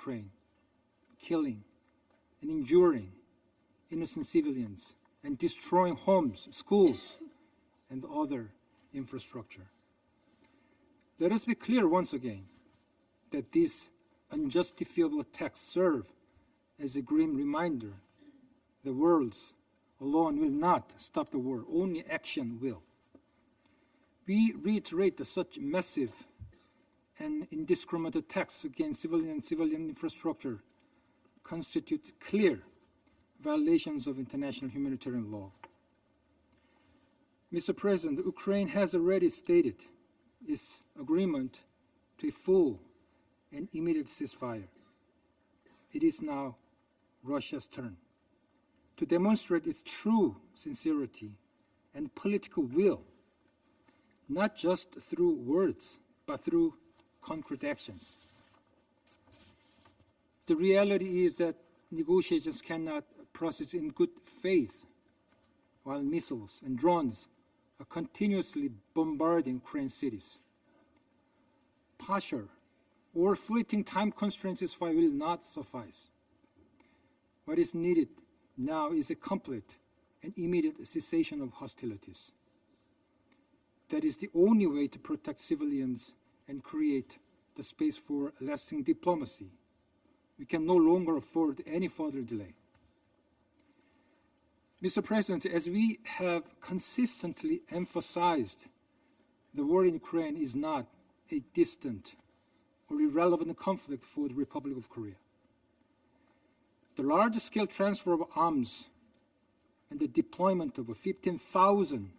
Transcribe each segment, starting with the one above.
Ukraine, killing and injuring innocent civilians and destroying homes, schools, and other infrastructure. Let us be clear once again that these unjustifiable attacks serve as a grim reminder the words alone will not stop the war, only action will. We reiterate that such massive and indiscriminate attacks against civilian infrastructure constitute clear violations of international humanitarian law. Mr. President, Ukraine has already stated its agreement to a full and immediate ceasefire. It is now Russia's turn to demonstrate its true sincerity and political will, not just through words, but through concrete actions. The reality is that negotiations cannot proceed in good faith while missiles and drones are continuously bombarding Ukraine cities. Partial or fleeting time constraints will not suffice. What is needed now is a complete and immediate cessation of hostilities. That is the only way to protect civilians and create the space for lasting diplomacy. We can no longer afford any further delay. Mr. President, as we have consistently emphasized, the war in Ukraine is not a distant or irrelevant conflict for the Republic of Korea. The large-scale transfer of arms and the deployment of 15,000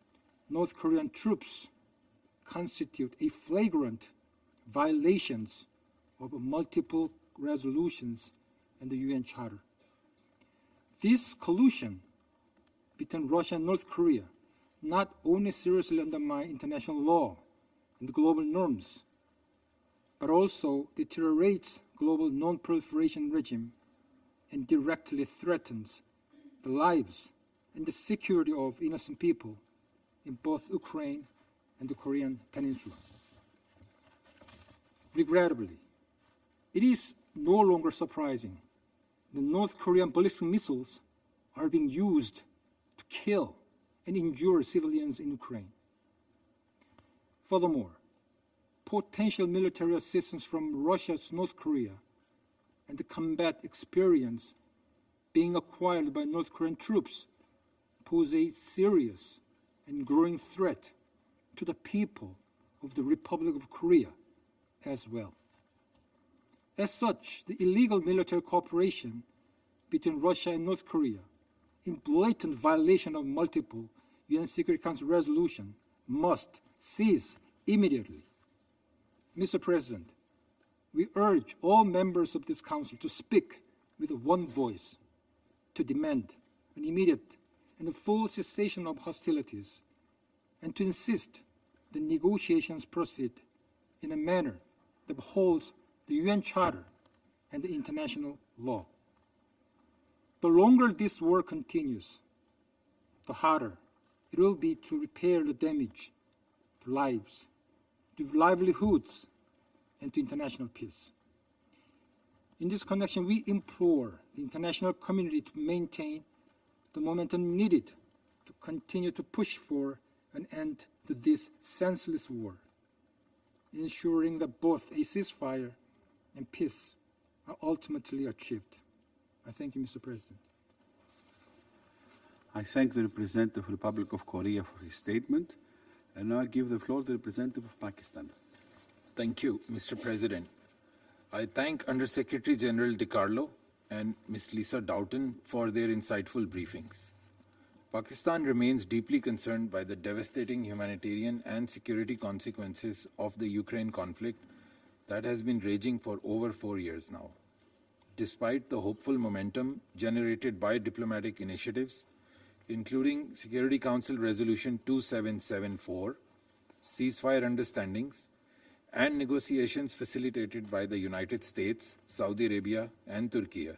North Korean troops constitute a flagrant violations of multiple resolutions and the UN Charter. This collusion between Russia and North Korea not only seriously undermines international law and global norms, but also deteriorates global non-proliferation regime and directly threatens the lives and the security of innocent people in both Ukraine and the Korean Peninsula. Regrettably, it is no longer surprising that North Korean ballistic missiles are being used to kill and injure civilians in Ukraine. Furthermore, potential military assistance from Russia to North Korea and the combat experience being acquired by North Korean troops pose a serious and growing threat to the people of the Republic of Korea as well. As such, the illegal military cooperation between Russia and North Korea, in blatant violation of multiple UN Security Council resolutions, must cease immediately. Mr. President, we urge all members of this Council to speak with one voice to demand an immediate and a full cessation of hostilities and to insist the negotiations proceed in a manner that upholds the UN Charter and the international law. The longer this war continues, the harder it will be to repair the damage to lives, to livelihoods, and to international peace. In this connection, we implore the international community to maintain the momentum needed to continue to push for an end to this senseless war, ensuring that both a ceasefire and peace are ultimately achieved. I thank you, Mr. President. I thank the representative of the Republic of Korea for his statement, and now I give the floor to the representative of Pakistan. Thank you, Mr. President. I thank Undersecretary General DiCarlo and Ms. Lisa Doughton for their insightful briefings. Pakistan remains deeply concerned by the devastating humanitarian and security consequences of the Ukraine conflict that has been raging for over 4 years now. Despite the hopeful momentum generated by diplomatic initiatives, including Security Council Resolution 2774, ceasefire understandings, and negotiations facilitated by the United States, Saudi Arabia, and Turkey,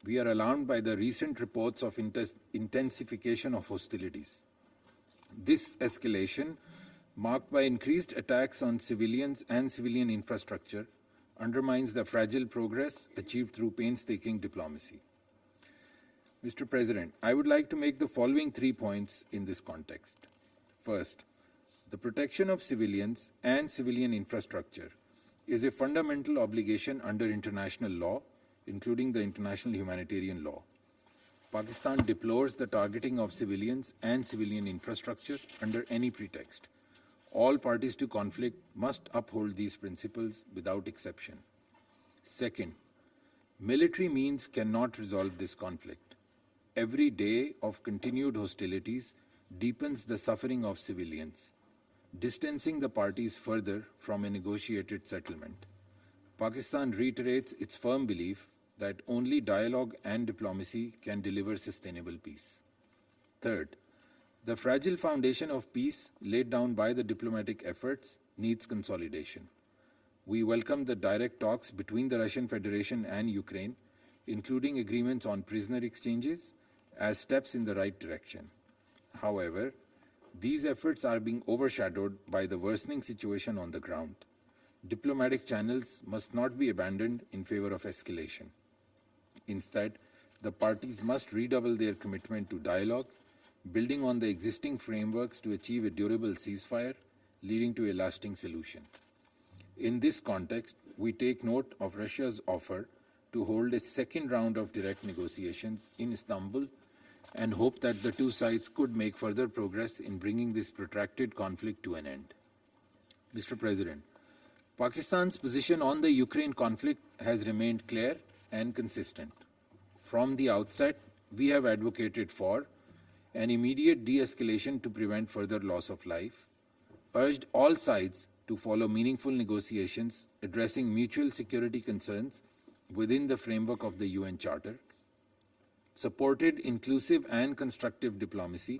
we are alarmed by the recent reports of intensification of hostilities. This escalation, marked by increased attacks on civilians and civilian infrastructure, undermines the fragile progress achieved through painstaking diplomacy. Mr. President, I would like to make the following 3 points in this context. First, the protection of civilians and civilian infrastructure is a fundamental obligation under international law, including the international humanitarian law. Pakistan deplores the targeting of civilians and civilian infrastructure under any pretext. All parties to conflict must uphold these principles without exception. Second, military means cannot resolve this conflict. Every day of continued hostilities deepens the suffering of civilians, distancing the parties further from a negotiated settlement. Pakistan reiterates its firm belief that only dialogue and diplomacy can deliver sustainable peace. Third, the fragile foundation of peace laid down by the diplomatic efforts needs consolidation. We welcome the direct talks between the Russian Federation and Ukraine, including agreements on prisoner exchanges, as steps in the right direction. However, these efforts are being overshadowed by the worsening situation on the ground. Diplomatic channels must not be abandoned in favor of escalation. Instead, the parties must redouble their commitment to dialogue, building on the existing frameworks to achieve a durable ceasefire, leading to a lasting solution. In this context, we take note of Russia's offer to hold a second round of direct negotiations in Istanbul and hope that the two sides could make further progress in bringing this protracted conflict to an end. Mr. President, Pakistan's position on the Ukraine conflict has remained clear and consistent. From the outset, we have advocated for an immediate de-escalation to prevent further loss of life, urged all sides to follow meaningful negotiations addressing mutual security concerns within the framework of the UN Charter, supported inclusive and constructive diplomacy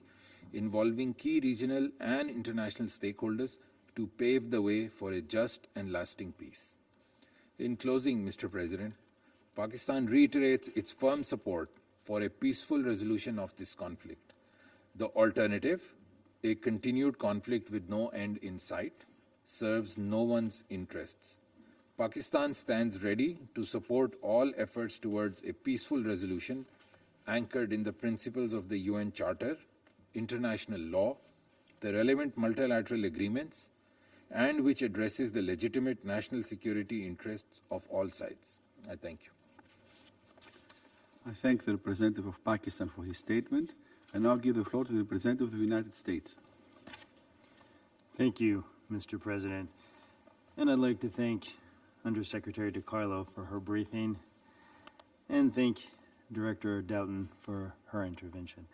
involving key regional and international stakeholders to pave the way for a just and lasting peace. In closing, Mr. President, Pakistan reiterates its firm support for a peaceful resolution of this conflict. The alternative, a continued conflict with no end in sight, serves no one's interests. Pakistan stands ready to support all efforts towards a peaceful resolution anchored in the principles of the UN Charter, international law, the relevant multilateral agreements, and which addresses the legitimate national security interests of all sides. I thank you. I thank the representative of Pakistan for his statement, and now give the floor to the representative of the United States. Thank you, Mr. President. And I'd like to thank Undersecretary DiCarlo for her briefing, and thank Director Doughton for her intervention.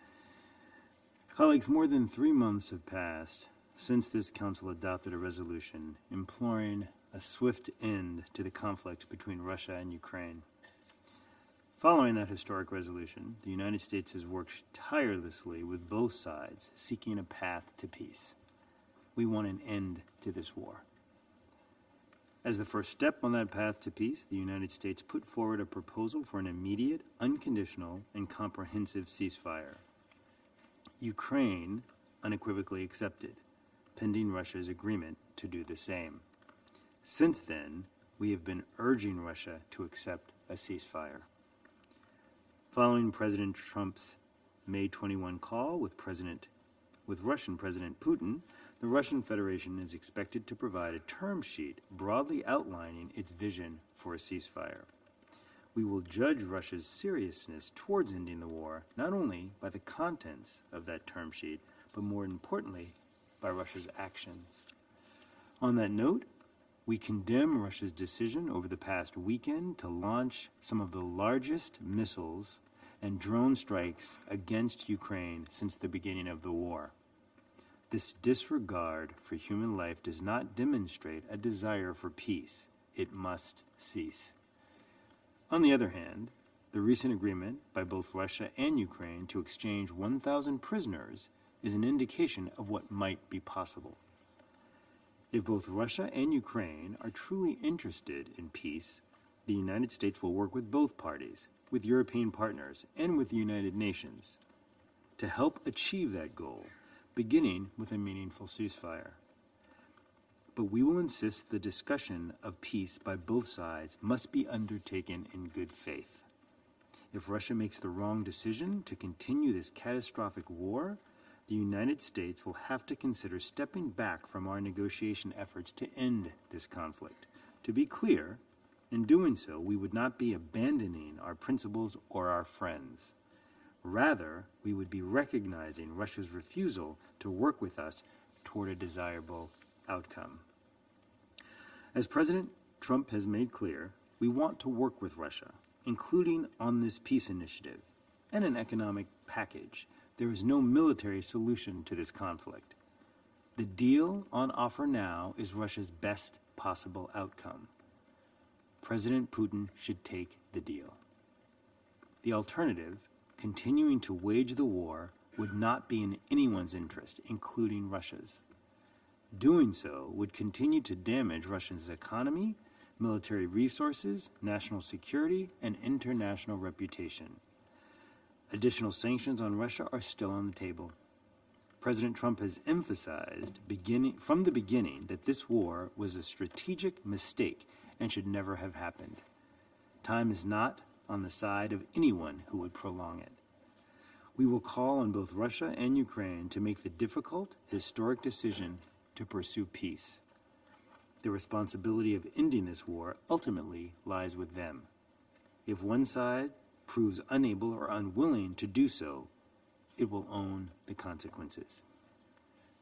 Colleagues, more than 3 months have passed since this Council adopted a resolution imploring a swift end to the conflict between Russia and Ukraine. Following that historic resolution, the United States has worked tirelessly with both sides, seeking a path to peace. We want an end to this war. As the first step on that path to peace, the United States put forward a proposal for an immediate, unconditional, and comprehensive ceasefire. Ukraine unequivocally accepted, pending Russia's agreement to do the same. Since then, we have been urging Russia to accept a ceasefire. Following President Trump's May 21 call with Russian President Putin, the Russian Federation is expected to provide a term sheet broadly outlining its vision for a ceasefire. We will judge Russia's seriousness towards ending the war not only by the contents of that term sheet, but more importantly, by Russia's actions. On that note, we condemn Russia's decision over the past weekend to launch some of the largest missiles and drone strikes against Ukraine since the beginning of the war. This disregard for human life does not demonstrate a desire for peace. It must cease. On the other hand, the recent agreement by both Russia and Ukraine to exchange 1,000 prisoners is an indication of what might be possible. If both Russia and Ukraine are truly interested in peace, the United States will work with both parties, with European partners, and with the United Nations to help achieve that goal, beginning with a meaningful ceasefire. but we will insist the discussion of peace by both sides must be undertaken in good faith. If Russia makes the wrong decision to continue this catastrophic war, the United States will have to consider stepping back from our negotiation efforts to end this conflict. To be clear, in doing so, we would not be abandoning our principles or our friends. Rather, we would be recognizing Russia's refusal to work with us toward a desirable outcome. As President Trump has made clear, we want to work with Russia, including on this peace initiative and an economic package. There is no military solution to this conflict. The deal on offer now is Russia's best possible outcome. President Putin should take the deal. The alternative, continuing to wage the war, would not be in anyone's interest, including Russia's. Doing so would continue to damage Russia's economy, military resources, national security, and international reputation. Additional sanctions on Russia are still on the table. President Trump has emphasized from the beginning that this war was a strategic mistake and should never have happened. Time is not on the side of anyone who would prolong it. We will call on both Russia and Ukraine to make the difficult, historic decision to pursue peace. The responsibility of ending this war ultimately lies with them. If one side proves unable or unwilling to do so, it will own the consequences.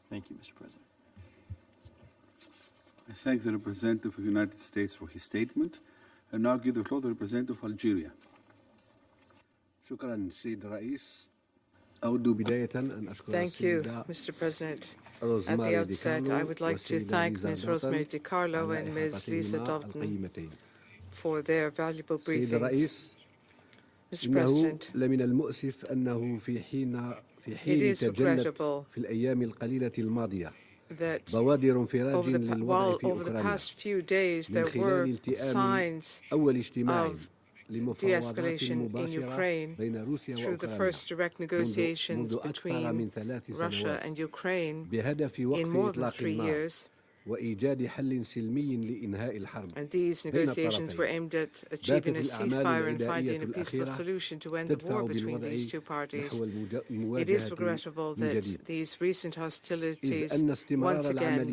Thank you, Mr. President. I thank the representative of the United States for his statement and now give the floor to the representative of Algeria. شكرا سيد الرئيس. أود بداية أن أشكر Thank you, Mr. President. At the outset, I would like to thank Ms. Rosemary DiCarlo and Ms. Lisa Dalton for their valuable briefings. Mr. President, لمن المؤسف أنه في حين تجلت في الأيام القليلة الماضية that بوادر انفراج للوضع في over the أوكرانيا past few days there من were خلال التئام signs أول اجتماع of لمفاوضات de-escalation in مباشرة Ukraine بين روسيا through the وأوكرانيا first direct negotiations منذ أكثر من between 3 Russia سنوات and Ukraine بهدف in وقف more than إطلاق 3 النار years. وإيجاد حل سلمي لإنهاء الحرب. And these negotiations were aimed at achieving a ceasefire and finding a peaceful solution to end the war between these two parties. It is regrettable that these recent hostilities once again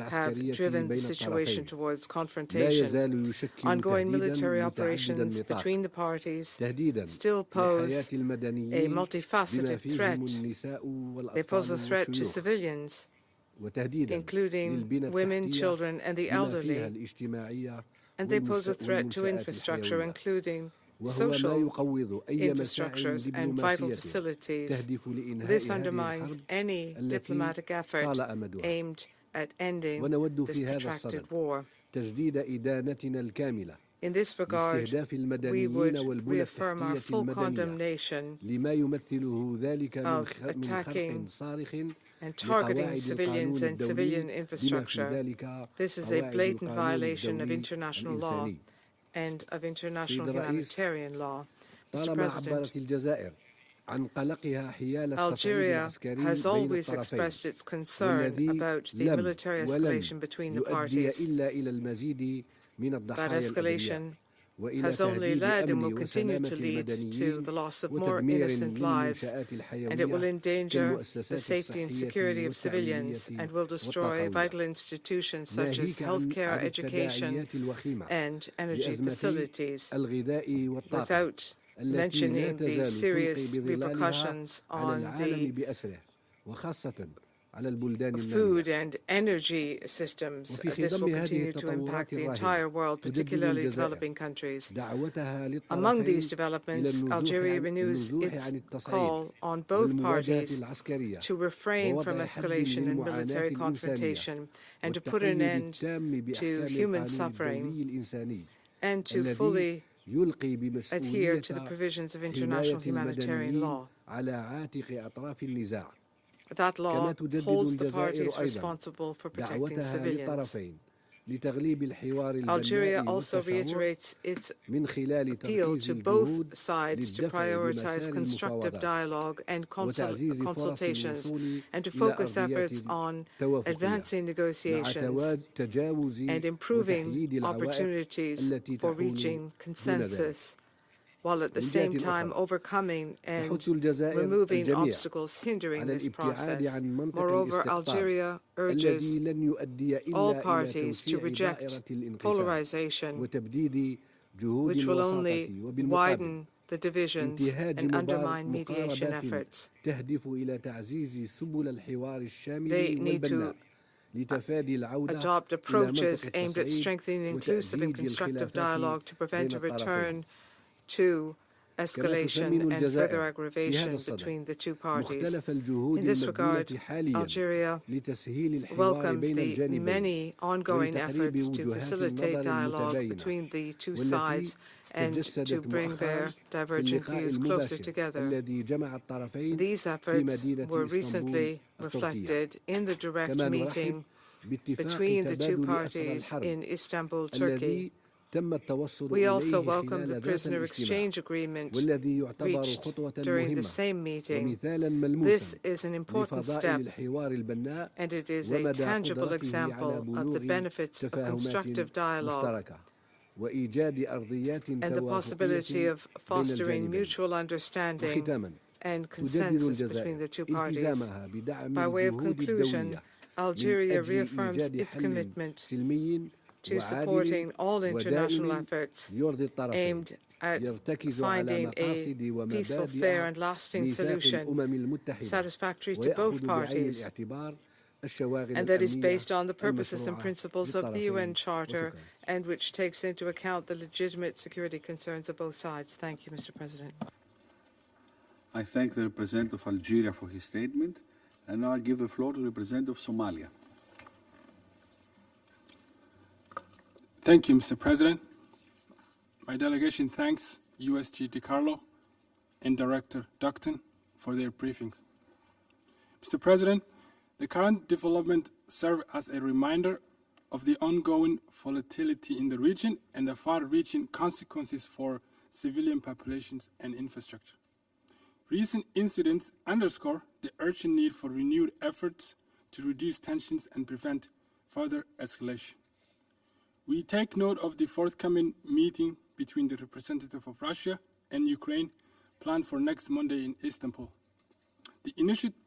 have driven the situation towards confrontation. Ongoing military operations between the parties still pose a multifaceted threat. They pose a threat to civilians, including women, children, and the elderly, and they pose a threat to infrastructure, including social infrastructures and vital facilities. This undermines any diplomatic effort aimed at ending this protracted war. In this regard, we would reaffirm our full condemnation of attacking and targeting civilians and civilian infrastructure. This is a blatant violation of international law and of international humanitarian law. Mr. President, Algeria has always expressed its concern about the military escalation between the parties. That escalation has only led and will continue to lead to the loss of more innocent lives, and it will endanger the safety and security of civilians and will destroy vital institutions such as healthcare, education, and energy facilities, without mentioning the serious repercussions on the food and energy systems. This will continue to impact the entire world, particularly developing countries. Among these developments, Algeria renews its call on both parties to refrain from escalation and military confrontation and to put an end to human suffering and to fully adhere to the provisions of international humanitarian law. That law holds the parties responsible for protecting civilians. Algeria also reiterates its appeal to both sides to prioritize constructive dialogue and consultations and to focus efforts on advancing negotiations and improving opportunities for reaching consensus, while at the same time overcoming and removing obstacles hindering this process. Moreover, Algeria urges all parties to reject polarization, which will only widen the divisions and undermine mediation efforts. They need to adopt approaches aimed at strengthening inclusive and constructive dialogue to prevent a return to escalation and further aggravation between the two parties. In this regard, Algeria welcomes the many ongoing efforts to facilitate dialogue between the two sides and to bring their divergent views closer together. These efforts were recently reflected in the direct meeting between the two parties in Istanbul, Turkey. We also welcome the prisoner exchange agreement reached during the same meeting. This is an important step, and it is a tangible example of the benefits of constructive dialogue and the possibility of fostering mutual understanding and consensus between the two parties. By way of conclusion, Algeria reaffirms its commitment to supporting all international efforts aimed at finding a peaceful, fair, and lasting solution satisfactory to both parties, and that is based on the purposes and principles of the UN Charter and which takes into account the legitimate security concerns of both sides. Thank you, Mr. President. I thank the representative of Algeria for his statement, and now I give the floor to the representative of Somalia. Thank you, Mr. President. My delegation thanks USG DiCarlo and Director Ducton for their briefings. Mr. President, the current development serve as a reminder of the ongoing volatility in the region and the far-reaching consequences for civilian populations and infrastructure. Recent incidents underscore the urgent need for renewed efforts to reduce tensions and prevent further escalation. We take note of the forthcoming meeting between the representative of Russia and Ukraine planned for next Monday in Istanbul.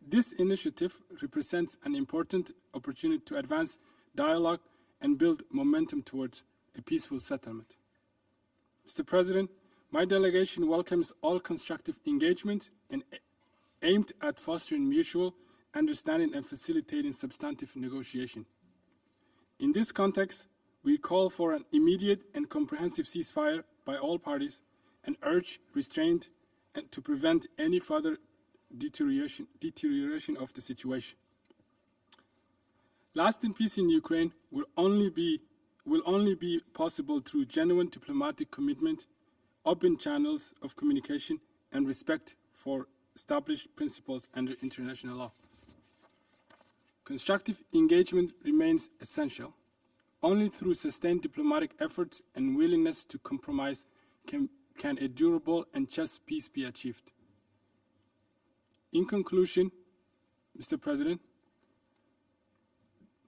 This initiative represents an important opportunity to advance dialogue and build momentum towards a peaceful settlement. Mr. President, my delegation welcomes all constructive engagement and aimed at fostering mutual understanding and facilitating substantive negotiation. In this context, we call for an immediate and comprehensive ceasefire by all parties and urge restraint and to prevent any further deterioration of the situation. Lasting peace in Ukraine will only be possible through genuine diplomatic commitment, open channels of communication, and respect for established principles under international law. Constructive engagement remains essential. Only through sustained diplomatic efforts and willingness to compromise can a durable and just peace be achieved. In conclusion, Mr. President,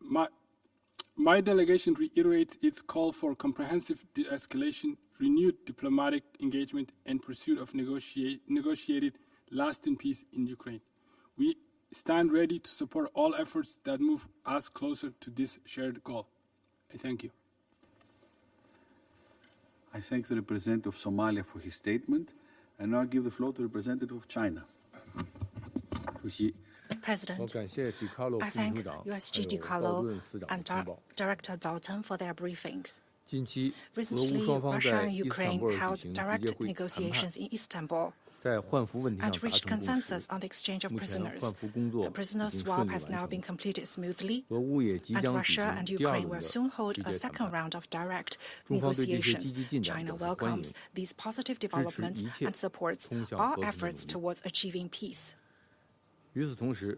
my delegation reiterates its call for comprehensive de-escalation, renewed diplomatic engagement, and pursuit of negotiated lasting peace in Ukraine. We stand ready to support all efforts that move us closer to this shared goal. I thank you. I thank the representative of Somalia for his statement, and now I give the floor to the representative of China. President, I thank USG DiCarlo and Director Dalton for their briefings. Recently, Russia and Ukraine held direct negotiations in Istanbul and reached consensus on the exchange of prisoners. The prisoner swap has now been completed smoothly, and Russia and Ukraine will soon hold a second round of direct negotiations. China welcomes these positive developments and supports all efforts towards achieving peace.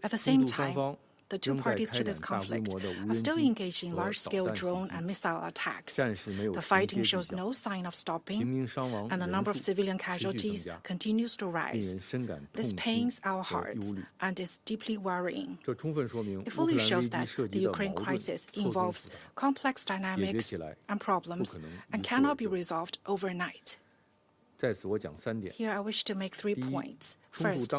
At the same time, the two parties to this conflict are still engaged in large-scale drone and missile attacks. The fighting shows no sign of stopping, and the number of civilian casualties continues to rise. This pains our hearts and is deeply worrying. It fully shows that the Ukraine crisis involves complex dynamics and problems and cannot be resolved overnight. Here I wish to make 3 points. First,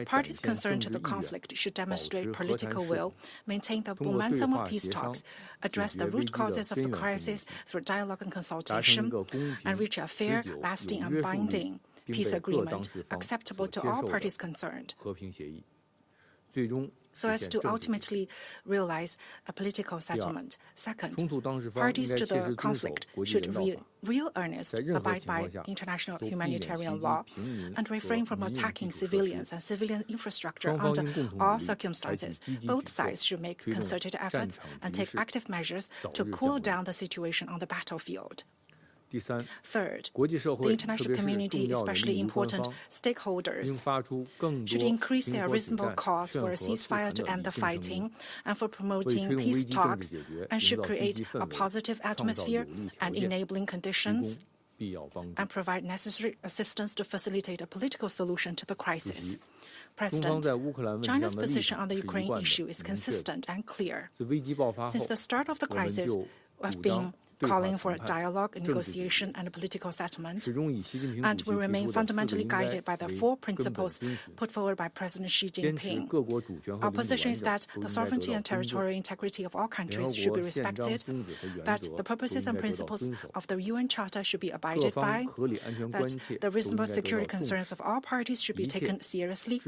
parties concerned to the conflict should demonstrate political will, maintain the momentum of peace talks, address the root causes of the crisis through dialogue and consultation, and reach a fair, lasting, and binding peace agreement acceptable to all parties concerned, so as to ultimately realize a political settlement. Second, parties to the conflict should real earnest abide by international humanitarian law and refrain from attacking civilians and civilian infrastructure under all circumstances. Both sides should make concerted efforts and take active measures to cool down the situation on the battlefield. Third, the international community, especially important stakeholders, should increase their reasonable cause for a ceasefire to end the fighting and for promoting peace talks, and should create a positive atmosphere and enabling conditions and provide necessary assistance to facilitate a political solution to the crisis. President, China's position on the Ukraine issue is consistent and clear. Since the start of the crisis, we have been calling for dialogue, negotiation, and a political settlement, and we remain fundamentally guided by the 4 principles put forward by President Xi Jinping. Our position is that the sovereignty and territorial integrity of all countries should be respected, that the purposes and principles of the UN Charter should be abided by, that the reasonable security concerns of all parties should be taken seriously,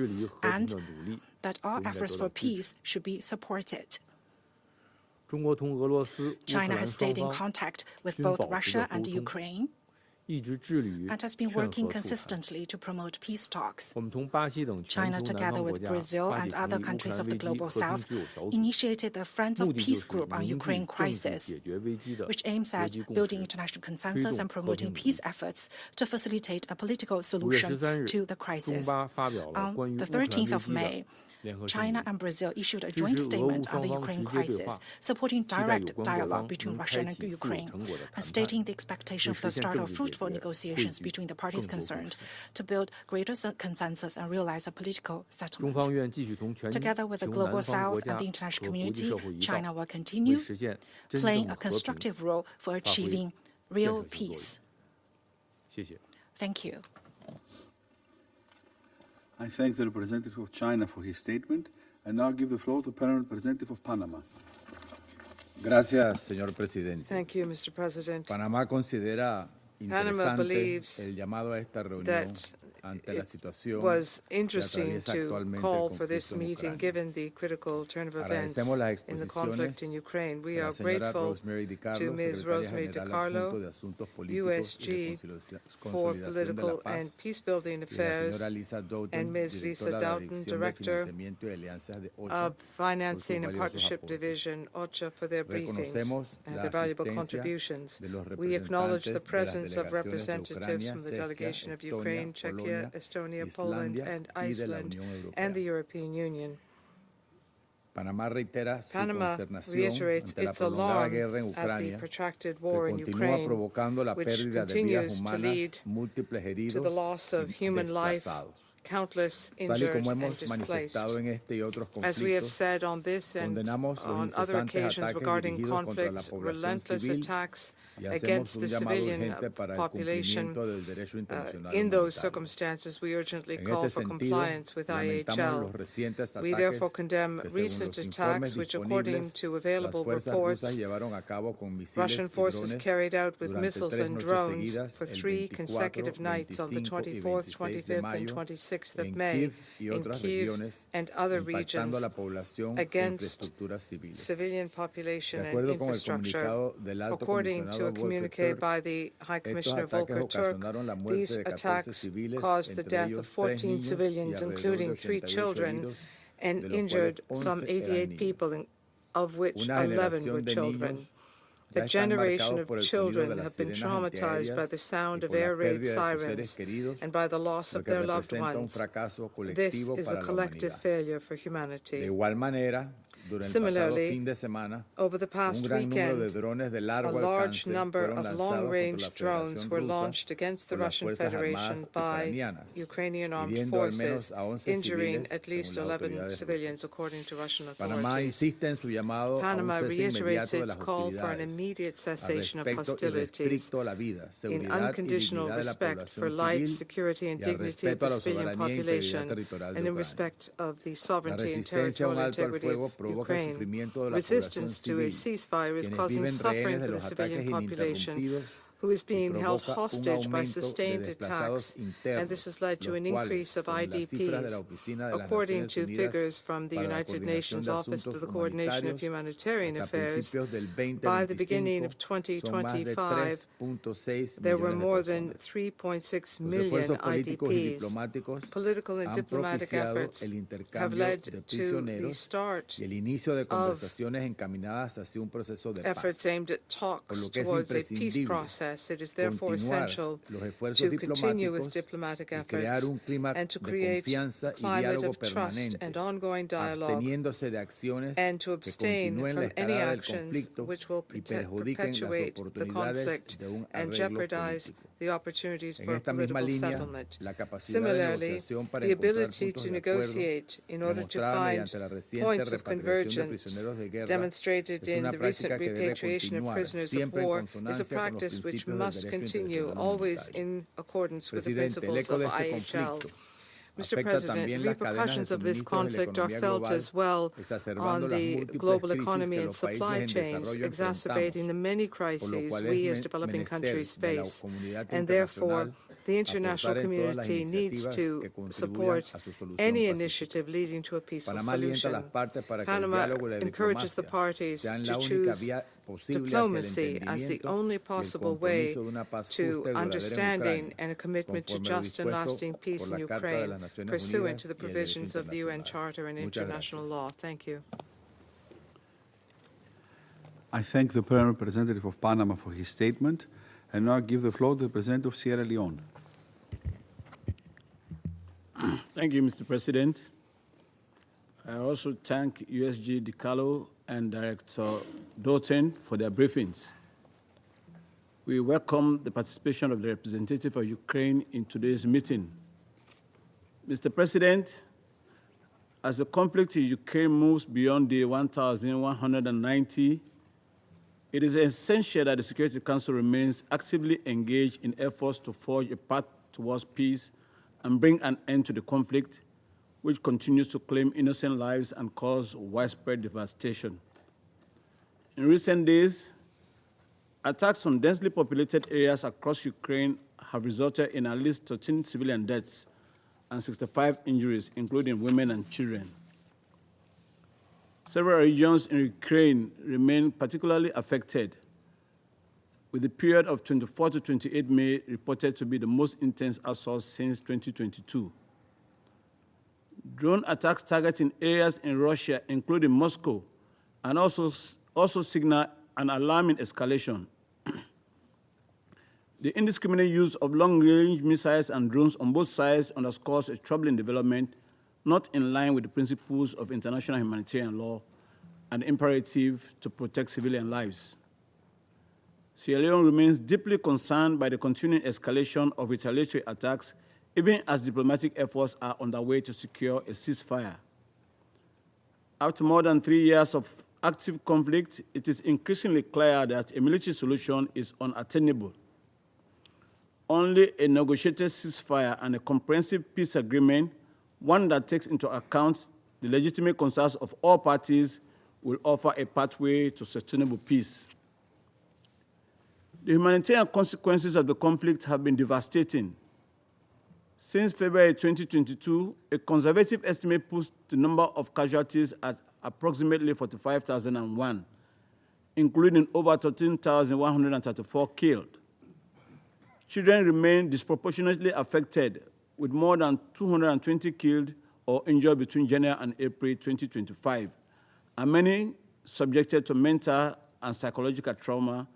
and that all efforts for peace should be supported. China has stayed in contact with both Russia and Ukraine and has been working consistently to promote peace talks. China, together with Brazil and other countries of the Global South, initiated the Friends of Peace Group on Ukraine crisis, which aims at building international consensus and promoting peace efforts to facilitate a political solution to the crisis. On the 13th of May, China and Brazil issued a joint statement on the Ukraine crisis, supporting direct dialogue between Russia and Ukraine, and stating the expectation of the start of fruitful negotiations between the parties concerned to build greater consensus and realize a political settlement. Together with the Global South and the international community, China will continue playing a constructive role for achieving real peace. Thank you. I thank the representative of China for his statement, and now give the floor to the permanent representative of Panama. Gracias, señor presidente. Thank you, Mr. President. Panamá considera Panama believes el llamado a esta reunión that it was interesting to call for this meeting given the critical turn of events in the conflict in Ukraine. We are grateful to Ms. Rosemary DiCarlo, USG for Political and Peacebuilding Affairs, and Ms. Lisa Doughton, Director of Financing and Partnership Division, OCHA, for their briefings and their valuable contributions. We acknowledge the presence of representatives from the delegation of Ukraine, Czechia, Estonia, Poland, and Iceland, and the European Union. Panama reiterates its alarm at the protracted war in Ukraine, which continues to lead to the loss of human life, countless injured and displaced. As we have said on this and on other occasions regarding conflicts, relentless attacks against the civilian population, in those circumstances we urgently call for compliance with IHL. We therefore condemn recent attacks which, according to available reports, Russian forces carried out with missiles and drones for 3 consecutive nights on the 24th, 25th, and 26th of May in Kyiv and other regions against civilian population and infrastructure. According to a communique by the High Commissioner Volker Turk, these attacks caused the death of 14 civilians, including 3 children, and injured some 88 people, of which 11 were children. A generation of children have been traumatized by the sound of air raid sirens and by the loss of their loved ones. This is a collective failure for humanity. Similarly, over the past weekend, a large number of long-range drones were launched against the Russian Federation by Ukrainian armed forces, injuring at least 11 civilians, according to Russian authorities. Panama reiterates its call for an immediate cessation of hostilities in unconditional respect for life, security, and dignity of the civilian population, and in respect of the sovereignty and territorial integrity of Ukraine. Resistance to a ceasefire is causing suffering for the civilian population, who is being held hostage by sustained attacks, and this has led to an increase of IDPs. According to figures from the United Nations Office for the Coordination of Humanitarian Affairs, by the beginning of 2025, there were more than 3.6 million IDPs. Political and diplomatic efforts have led to the start of efforts aimed at talks towards a peace process. It is therefore essential to continue with diplomatic efforts and to create a climate of trust and ongoing dialogue, and to abstain from any actions which will perpetuate the conflict and jeopardize the opportunities for political settlement. Similarly, the ability to negotiate in order to find points of convergence demonstrated in the recent repatriation of prisoners of war is a practice which must continue, always in accordance with the principles of IHL. Mr. President, the repercussions of this conflict are felt as well on the global economy and supply chains, exacerbating the many crises we as developing countries face, and therefore the international community needs to support any initiative leading to a peaceful solution. Panama encourages the parties to choose diplomacy as the only possible way to understanding and a commitment to just and lasting peace in Ukraine, pursuant to the provisions of the UN Charter and international law. Thank you. I thank the Permanent Representative of Panama for his statement, and now give the floor to the Representative of Sierra Leone. Thank you, Mr. President. I also thank USG DiCarlo and Director Doughton for their briefings. We welcome the participation of the representative of Ukraine in today's meeting. Mr. President, as the conflict in Ukraine moves beyond day 1,190, it is essential that the Security Council remains actively engaged in efforts to forge a path towards peace and bring an end to the conflict, which continues to claim innocent lives and cause widespread devastation. In recent days, attacks on densely populated areas across Ukraine have resulted in at least 13 civilian deaths and 65 injuries, including women and children. Several regions in Ukraine remain particularly affected, with the period of 24 to 28 May reported to be the most intense assault since 2022. Drone attacks targeting areas in Russia, including Moscow, and also signal an alarming escalation. The indiscriminate use of long-range missiles and drones on both sides underscores a troubling development, not in line with the principles of international humanitarian law and the imperative to protect civilian lives. Sierra Leone remains deeply concerned by the continuing escalation of retaliatory attacks, even as diplomatic efforts are underway to secure a ceasefire. After more than 3 years of active conflict, it is increasingly clear that a military solution is unattainable. Only a negotiated ceasefire and a comprehensive peace agreement, one that takes into account the legitimate concerns of all parties, will offer a pathway to sustainable peace. The humanitarian consequences of the conflict have been devastating. Since February 2022, a conservative estimate puts the number of casualties at approximately 45,001, including over 13,134 killed. Children remain disproportionately affected, with more than 220 killed or injured between January and April 2025, and many subjected to mental and psychological trauma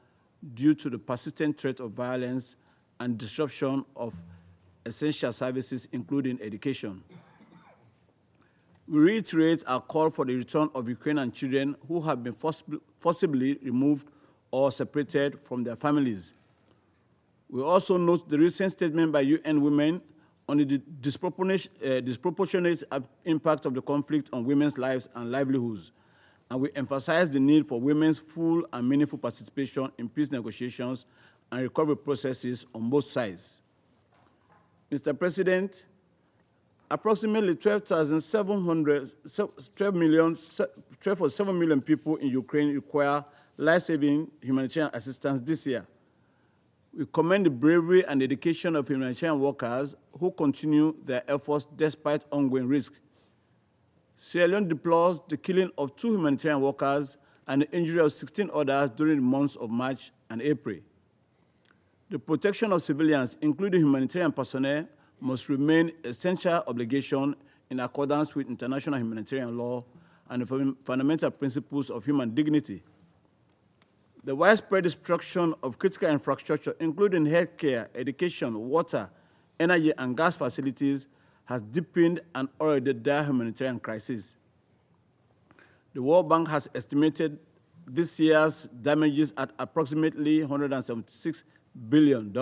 due to the persistent threat of violence and disruption of essential services, including education. We reiterate our call for the return of Ukrainian children who have been forcibly removed or separated from their families. We also note the recent statement by UN Women on the disproportionate impact of the conflict on women's lives and livelihoods, and we emphasize the need for women's full and meaningful participation in peace negotiations and recovery processes on both sides. Mr. President, approximately 12.7 million people in Ukraine require life-saving humanitarian assistance this year. We commend the bravery and dedication of humanitarian workers who continue their efforts despite ongoing risks. Sierra Leone deplores the killing of 2 humanitarian workers and the injury of 16 others during the months of March and April. The protection of civilians, including humanitarian personnel, must remain an essential obligation in accordance with international humanitarian law and the fundamental principles of human dignity. The widespread destruction of critical infrastructure, including healthcare, education, water, energy, and gas facilities, has deepened an already dire humanitarian crisis. The World Bank has estimated this year's damages at approximately $176 billion,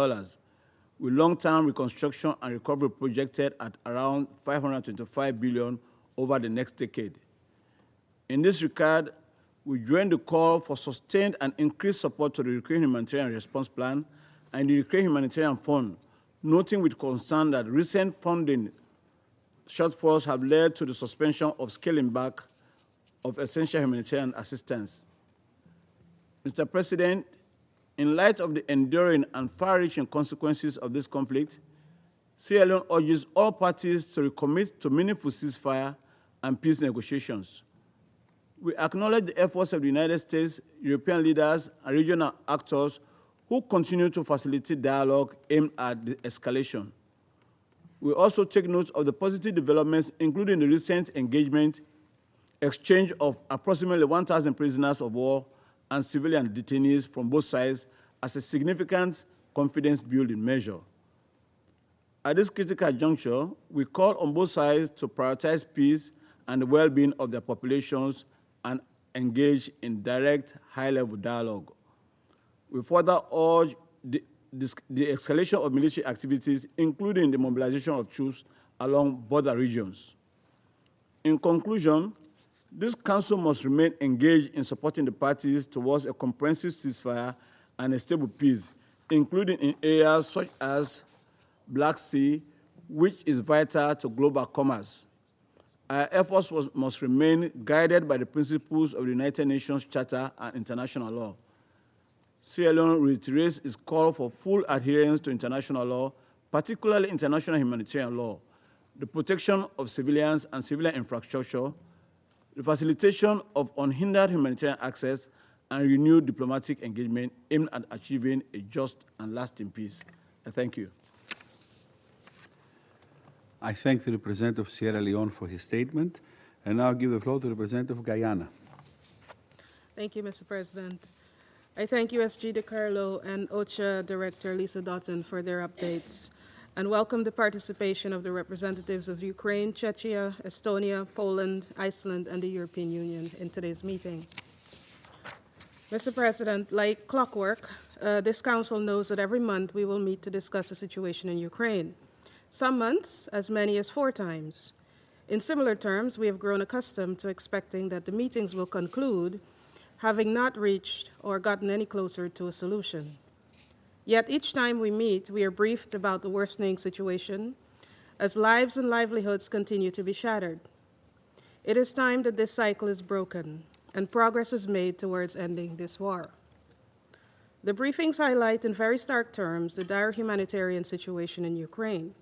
with long-term reconstruction and recovery projected at around $525 billion over the next decade. In this regard, we join the call for sustained and increased support to the Ukraine Humanitarian Response Plan and the Ukraine Humanitarian Fund, noting with concern that recent funding shortfalls have led to the suspension of scaling back of essential humanitarian assistance. Mr. President, in light of the enduring and far-reaching consequences of this conflict, Sierra Leone urges all parties to recommit to meaningful ceasefire and peace negotiations. We acknowledge the efforts of the United States, European leaders, and regional actors who continue to facilitate dialogue aimed at the escalation. We also take note of the positive developments, including the recent exchange of approximately 1,000 prisoners of war and civilian detainees from both sides as a significant confidence-building measure. At this critical juncture, we call on both sides to prioritize peace and the well-being of their populations and engage in direct, high-level dialogue. We further urge the escalation of military activities, including the mobilization of troops along border regions. In conclusion, this Council must remain engaged in supporting the parties towards a comprehensive ceasefire and a stable peace, including in areas such as Black Sea, which is vital to global commerce. Our efforts must remain guided by the principles of the United Nations Charter and international law. Sierra Leone reiterates its call for full adherence to international law, particularly international humanitarian law, the protection of civilians and civilian infrastructure, the facilitation of unhindered humanitarian access, and renewed diplomatic engagement aimed at achieving a just and lasting peace. I thank you. I thank the representative of Sierra Leone for his statement, and now give the floor to the representative of Guyana. Thank you, Mr. President. I thank USG DiCarlo and OCHA Director Lisa Doughton for their updates, and welcome the participation of the representatives of Ukraine, Czechia, Estonia, Poland, Iceland, and the European Union in today's meeting. Mr. President, like clockwork, this Council knows that every month we will meet to discuss the situation in Ukraine. Some months, as many as 4 times. In similar terms, we have grown accustomed to expecting that the meetings will conclude, having not reached or gotten any closer to a solution. Yet each time we meet, we are briefed about the worsening situation as lives and livelihoods continue to be shattered. It is time that this cycle is broken and progress is made towards ending this war. The briefings highlight in very stark terms the dire humanitarian situation in Ukraine,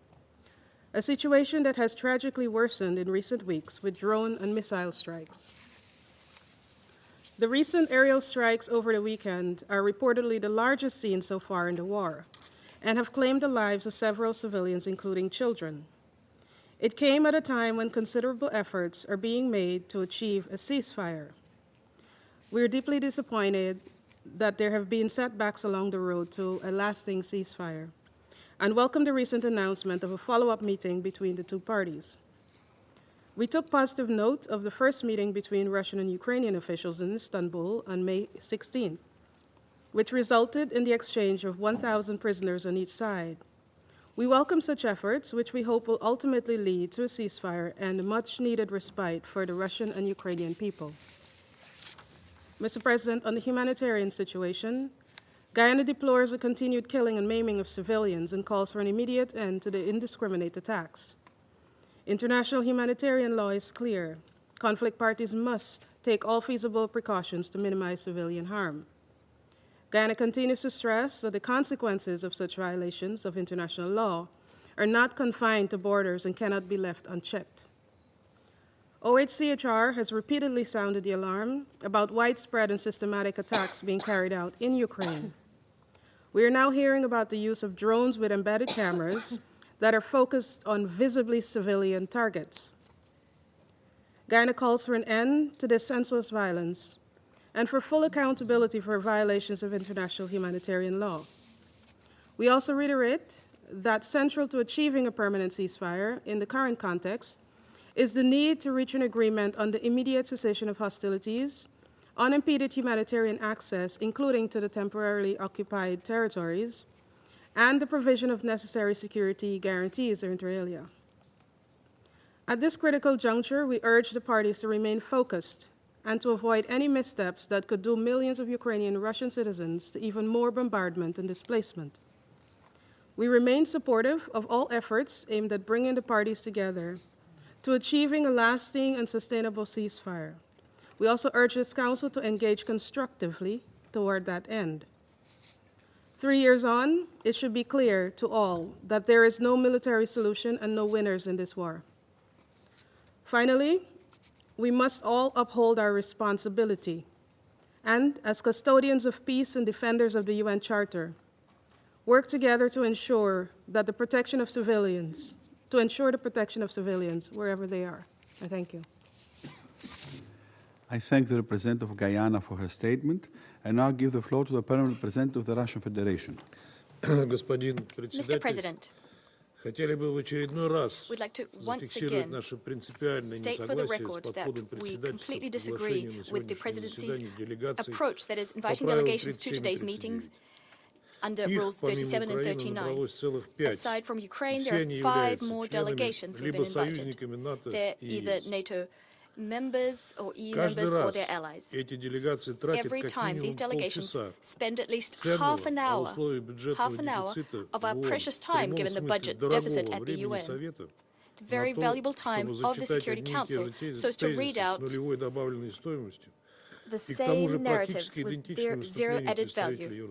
a situation that has tragically worsened in recent weeks with drone and missile strikes. The recent aerial strikes over the weekend are reportedly the largest seen so far in the war and have claimed the lives of several civilians, including children. It came at a time when considerable efforts are being made to achieve a ceasefire. We are deeply disappointed that there have been setbacks along the road to a lasting ceasefire, and welcome the recent announcement of a follow-up meeting between the two parties. We took positive note of the first meeting between Russian and Ukrainian officials in Istanbul on May 16, which resulted in the exchange of 1,000 prisoners on each side. We welcome such efforts, which we hope will ultimately lead to a ceasefire and a much-needed respite for the Russian and Ukrainian people. Mr. President, on the humanitarian situation, Guyana deplores the continued killing and maiming of civilians and calls for an immediate end to the indiscriminate attacks. International humanitarian law is clear. Conflict parties must take all feasible precautions to minimize civilian harm. Guyana continues to stress that the consequences of such violations of international law are not confined to borders and cannot be left unchecked. OHCHR has repeatedly sounded the alarm about widespread and systematic attacks being carried out in Ukraine. We are now hearing about the use of drones with embedded cameras that are focused on visibly civilian targets. Guyana calls for an end to this senseless violence and for full accountability for violations of international humanitarian law. We also reiterate that central to achieving a permanent ceasefire in the current context is the need to reach an agreement on the immediate cessation of hostilities, unimpeded humanitarian access, including to the temporarily occupied territories, and the provision of necessary security guarantees inter alia. At this critical juncture, we urge the parties to remain focused and to avoid any missteps that could doom millions of Ukrainian and Russian citizens to even more bombardment and displacement. We remain supportive of all efforts aimed at bringing the parties together to achieving a lasting and sustainable ceasefire. We also urge this Council to engage constructively toward that end. 3 years on, it should be clear to all that there is no military solution and no winners in this war. Finally, we must all uphold our responsibility and, as custodians of peace and defenders of the UN Charter, work together to ensure that the protection of civilians, wherever they are. I thank you. I thank the representative of Guyana for her statement, and now give the floor to the permanent representative of the Russian Federation. Mr. President, we'd like to once again state for the record that we completely disagree with the Presidency's approach that is inviting delegations to today's meetings under Rules 37 and 39. Aside from Ukraine, there are 5 more delegations who have been invited. They're either NATO members or EU members or their allies. Every time these delegations spend at least half an hour of our precious time given the budget deficit at the UN, the very valuable time of the Security Council, so as to read out the same narratives with their zero added value,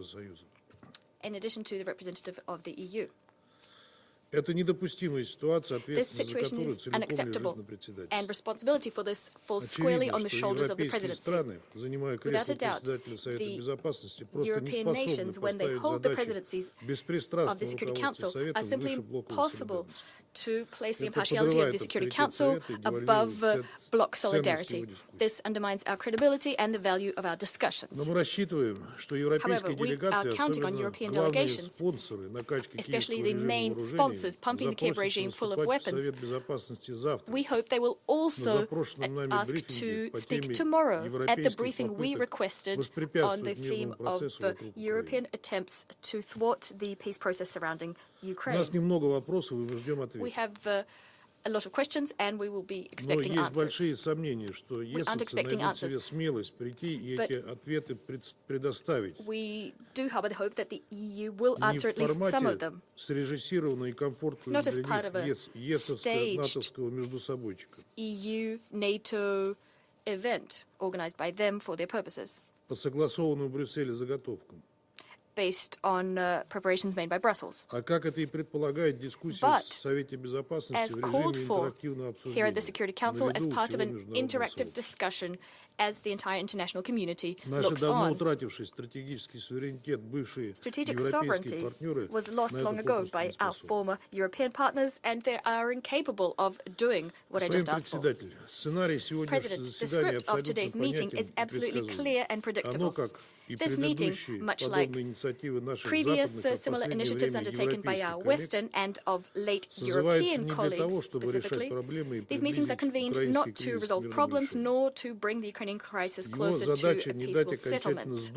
in addition to the representative of the EU. This situation is unacceptable, and responsibility for this falls squarely on the shoulders of the Presidency. Without a doubt, the European nations, when they hold the presidencies of the Security Council, are simply impossible to place the impartiality of the Security Council above bloc solidarity. This undermines our credibility and the value of our discussions. However, we are counting on European delegations, especially the main sponsors pumping the Kiev regime full of weapons. We hope they will also ask to speak tomorrow at the briefing we requested on the theme of European attempts to thwart the peace process surrounding Ukraine. We have a lot of questions, and we will be expecting answers. We aren't expecting answers, but we do harbor the hope that the EU will answer at least some of them, not as part of a staged EU-NATO event organized by them for their purposes, based on preparations made by Brussels. But, as called for here at the Security Council, as part of an interactive discussion as the entire international community looks on. Strategic sovereignty was lost long ago by our former European partners, and they are incapable of doing what I just asked for. President, the script of today's meeting is absolutely clear and predictable. This meeting, much like previous similar initiatives undertaken by our Western and of late European colleagues specifically, these meetings are convened not to resolve problems nor to bring the Ukrainian crisis closer to a peaceful settlement.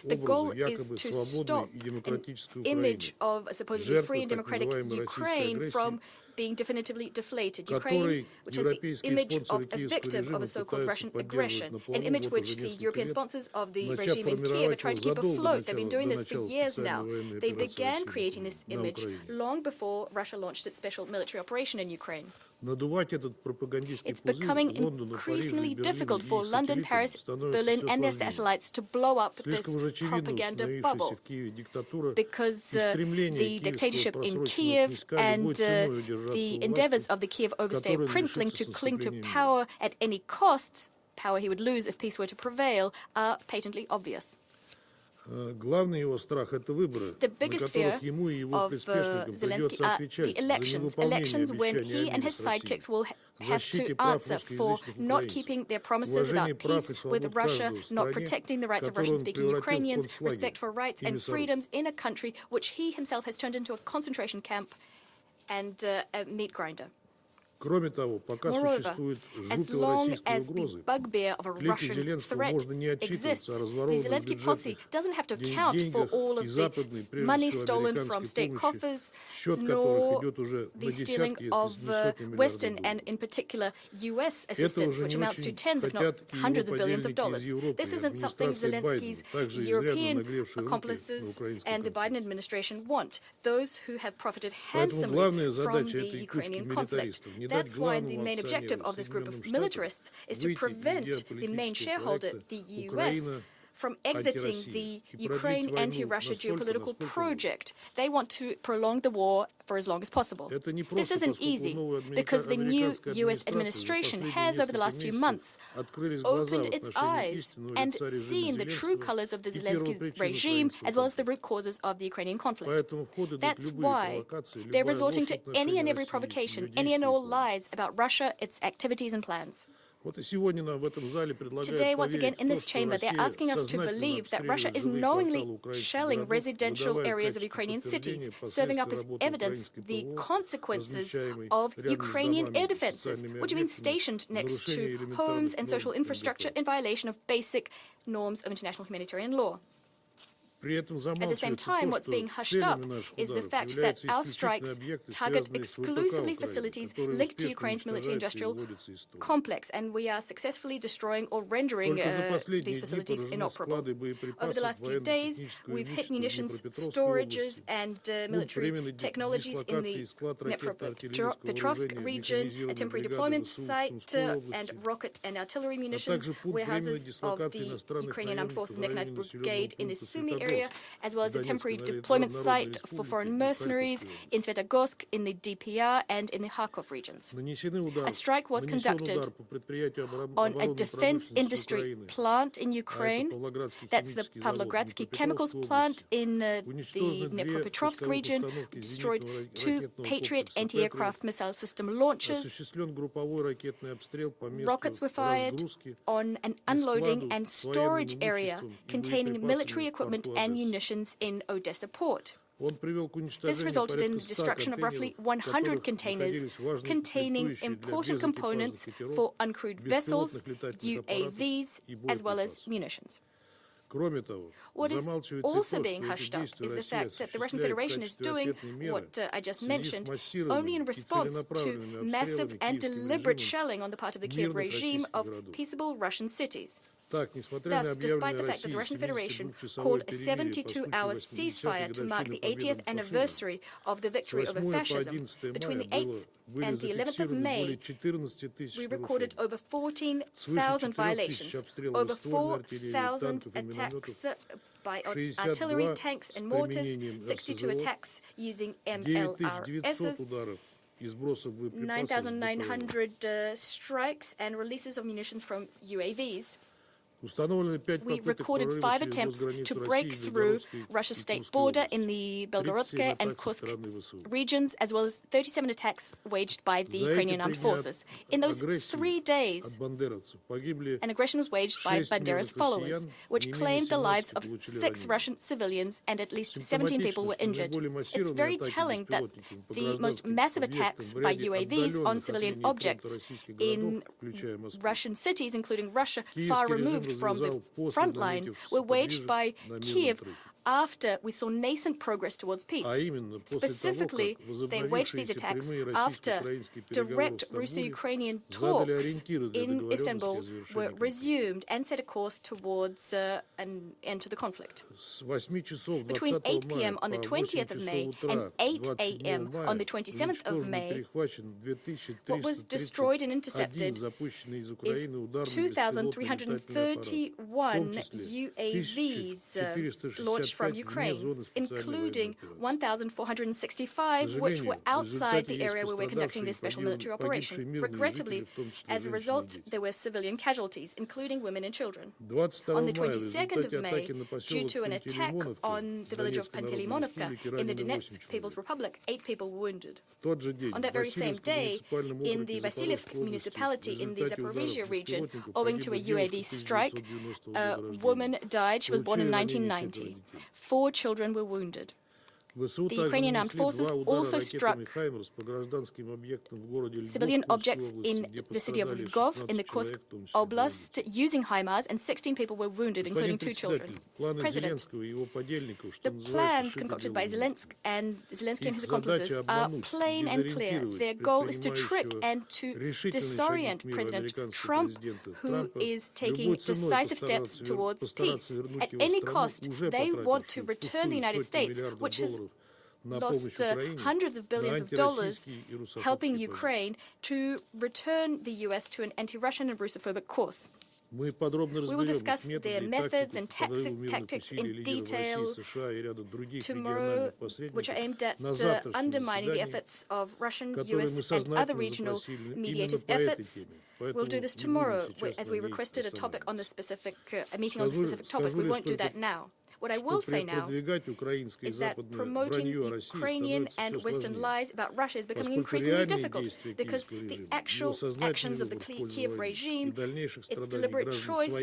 The goal is to stop an image of a supposedly free and democratic Ukraine from being definitively deflated. Ukraine, which has the image of a victim of a so-called Russian aggression, an image which the European sponsors of the regime in Kiev are trying to keep afloat. They've been doing this for years now. They began creating this image long before Russia launched its special military operation in Ukraine. It's becoming increasingly difficult for London, Paris, Berlin and their satellites to blow up this propaganda bubble because the dictatorship in Kiev and the endeavors of the Kiev overstay princeling to cling to power at any costs, power he would lose if peace were to prevail, are patently obvious. The biggest fear of Zelensky are the elections when he and his sidekicks will have to answer for not keeping their promises about peace with Russia, not protecting the rights of Russian-speaking Ukrainians, respect for rights and freedoms in a country which he himself has turned into a concentration camp and a meat grinder. Moreover, as long as the bugbear of a Russian threat exists, the Zelensky posse doesn't have to account for all of the money stolen from state coffers, nor the stealing of Western and, in particular, U.S. assistance, which amounts to tens, if not hundreds of billions of dollars. This isn't something Zelensky's European accomplices and the Biden administration want, those who have profited handsomely from the Ukrainian conflict. That's why the main objective of this group of militarists is to prevent the main shareholder, the U.S., from exiting the Ukraine anti-Russia geopolitical project. They want to prolong the war for as long as possible. This isn't easy because the new U.S. administration has, over the last few months, opened its eyes and seen the true colors of the Zelensky regime as well as the root causes of the Ukrainian conflict. That's why they're resorting to any and every provocation, any and all lies about Russia, its activities and plans. Today, once again, in this chamber, they're asking us to believe that Russia is knowingly shelling residential areas of Ukrainian cities, serving up as evidence the consequences of Ukrainian air defenses, which have been stationed next to homes and social infrastructure in violation of basic norms of international humanitarian law. At the same time, what's being hushed up is the fact that our strikes target exclusively facilities linked to Ukraine's military-industrial complex, and we are successfully destroying or rendering these facilities inoperable. Over the last few days, we've hit munitions storages and military technologies in the Dnipropetrovsk region, a temporary deployment site, and rocket and artillery munitions warehouses of the Ukrainian Armed Forces Mechanized Brigade in the Sumy area, as well as a temporary deployment site for foreign mercenaries in Svetogorsk, in the DPR, and in the Kharkov regions. A strike was conducted on a defense industry plant in Ukraine. That's the Pavlogradsky chemicals plant in the Dnipropetrovsk region. We destroyed 2 Patriot anti-aircraft missile system launchers. Rockets were fired on an unloading and storage area containing military equipment and munitions in Odessa port. This resulted in the destruction of roughly 100 containers containing important components for uncrewed vessels, UAVs, as well as munitions. What is also being hushed up is the fact that the Russian Federation is doing what I just mentioned only in response to massive and deliberate shelling on the part of the Kiev regime of peaceable Russian cities. Thus, despite the fact that the Russian Federation called a 72-hour ceasefire to mark the 80th anniversary of the victory over fascism, between the 8th and the 11th of May, we recorded over 14,000 violations, over 4,000 attacks by artillery, tanks and mortars, 62 attacks using MLRSs, 9,900 strikes and releases of munitions from UAVs. We recorded 5 attempts to break through Russia's state border in the Belgorodskaya and Kursk regions, as well as 37 attacks waged by the Ukrainian armed forces. In those 3 days, an aggression was waged by Bandera's followers, which claimed the lives of 6 Russian civilians and at least 17 people were injured. It's very telling that the most massive attacks by UAVs on civilian objects in Russian cities, including Russia, far removed from the front line, were waged by Kyiv after we saw nascent progress towards peace. Specifically, they waged these attacks after direct Russo-Ukrainian talks in Istanbul were resumed and set a course towards an end to the conflict. Between 8 p.m. on the 20th of May and 8 a.m. on the 27th of May, what was destroyed and intercepted is 2,331 UAVs launched from Ukraine, including 1,465 which were outside the area where we're conducting this special military operation. Regrettably, as a result, there were civilian casualties, including women and children. On the 22nd of May, due to an attack on the village of Pantelimonovka in the Donetsk People's Republic, 8 people were wounded. On that very same day, in the Vasilyevsk municipality in the Zaporizhia region, owing to a UAV strike, a woman died. She was born in 1990. 4 children were wounded. The Ukrainian armed forces also struck civilian objects in the city of Lvov in the Kursk Oblast using HIMARS, and 16 people were wounded, including 2 children. President, the plans concocted by Zelensky and his accomplices are plain and clear. Their goal is to trick and to disorient President Trump, who is taking decisive steps towards peace. At any cost, they want to return the United States, which has lost hundreds of billions of dollars helping Ukraine, to return the U.S. to an anti-Russian and Russophobic course. We will discuss their methods and tactics in detail tomorrow, which are aimed at undermining the efforts of Russian, U.S. and other regional mediators' efforts. We'll do this tomorrow, as we requested a topic on the specific, a meeting on the specific topic. We won't do that now. What I will say now is that promoting Ukrainian and Western lies about Russia is becoming increasingly difficult because the actual actions of the Kyiv regime, its deliberate choice,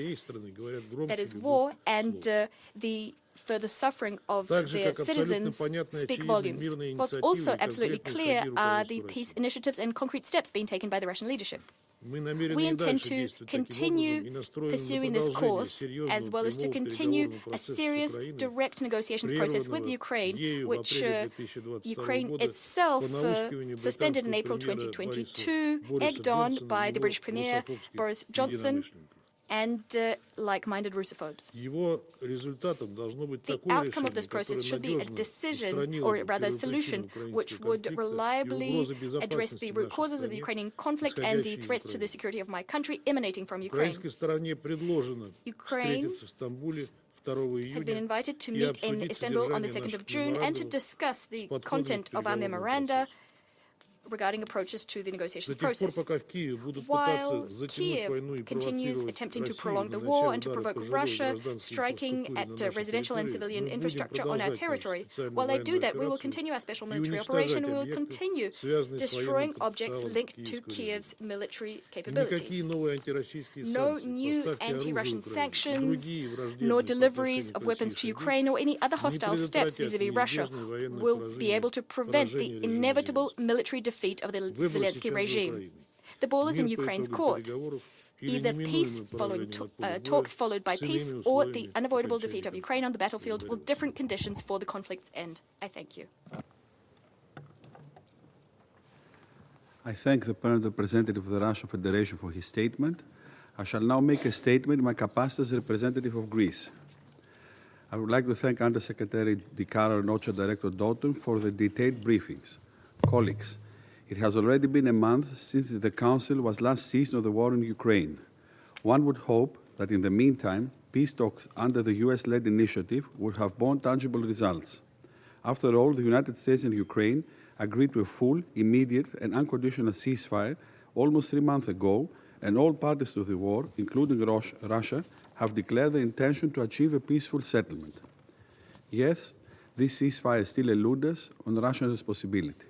that is war, and the further suffering of their citizens speak volumes. What's also absolutely clear are the peace initiatives and concrete steps being taken by the Russian leadership. We intend to continue pursuing this course, as well as to continue a serious, direct negotiations process with Ukraine, which Ukraine itself suspended in April 2022, egged on by the British Premier Boris Johnson and like-minded Russophobes. The outcome of this process should be a decision, or rather a solution, which would reliably address the root causes of the Ukrainian conflict and the threats to the security of my country emanating from Ukraine. Ukraine has been invited to meet in Istanbul on the 2nd of June and to discuss the content of our memoranda regarding approaches to the negotiations process. While Kyiv continues attempting to prolong the war and to provoke Russia striking at residential and civilian infrastructure on our territory, while they do that, we will continue our special military operation and we will continue destroying objects linked to Kyiv's military capabilities. No new anti-Russian sanctions, nor deliveries of weapons to Ukraine, or any other hostile steps vis-à-vis Russia will be able to prevent the inevitable military defeat of the Zelensky regime. The ball is in Ukraine's court. Either peace following talks followed by peace, or the unavoidable defeat of Ukraine on the battlefield with different conditions for the conflict's end. I thank you. I thank the permanent representative of the Russian Federation for his statement. I shall now make a statement in my capacity as representative of Greece. I would like to thank Undersecretary DiCaro and OCHA Director Doughton for the detailed briefings. Colleagues, it has already been a month since the Council was last seized of the war in Ukraine. One would hope that in the meantime, peace talks under the US-led initiative would have borne tangible results. After all, the United States and Ukraine agreed to a full, immediate and unconditional ceasefire almost 3 months ago, and all parties to the war, including Russia, have declared their intention to achieve a peaceful settlement. Yes, this ceasefire still eludes us on Russia's responsibility.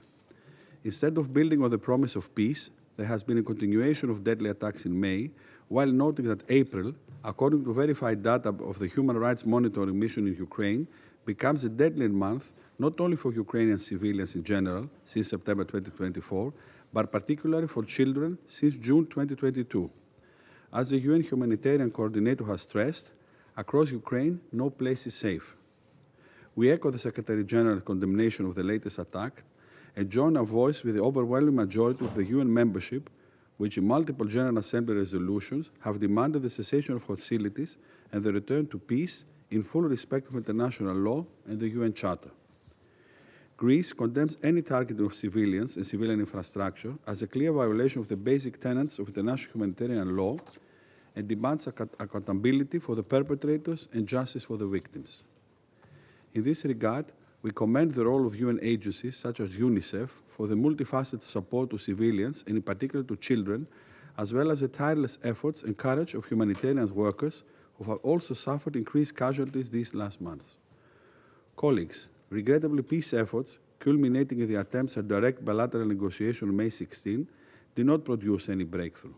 Instead of building on the promise of peace, there has been a continuation of deadly attacks in May, while noting that April, according to verified data of the Human Rights Monitoring Mission in Ukraine, becomes a deadly month not only for Ukrainian civilians in general since September 2024, but particularly for children since June 2022. As the UN humanitarian coordinator has stressed, across Ukraine, no place is safe. We echo the Secretary General's condemnation of the latest attack and join our voice with the overwhelming majority of the UN membership, which in multiple General Assembly resolutions have demanded the cessation of hostilities and the return to peace in full respect of international law and the UN Charter. Greece condemns any targeting of civilians and civilian infrastructure as a clear violation of the basic tenets of international humanitarian law and demands accountability for the perpetrators and justice for the victims. In this regard, we commend the role of UN agencies such as UNICEF for the multifaceted support to civilians and in particular to children, as well as the tireless efforts and courage of humanitarian workers who have also suffered increased casualties these last months. Colleagues, regrettably, peace efforts, culminating in the attempts at direct bilateral negotiation on May 16, did not produce any breakthrough.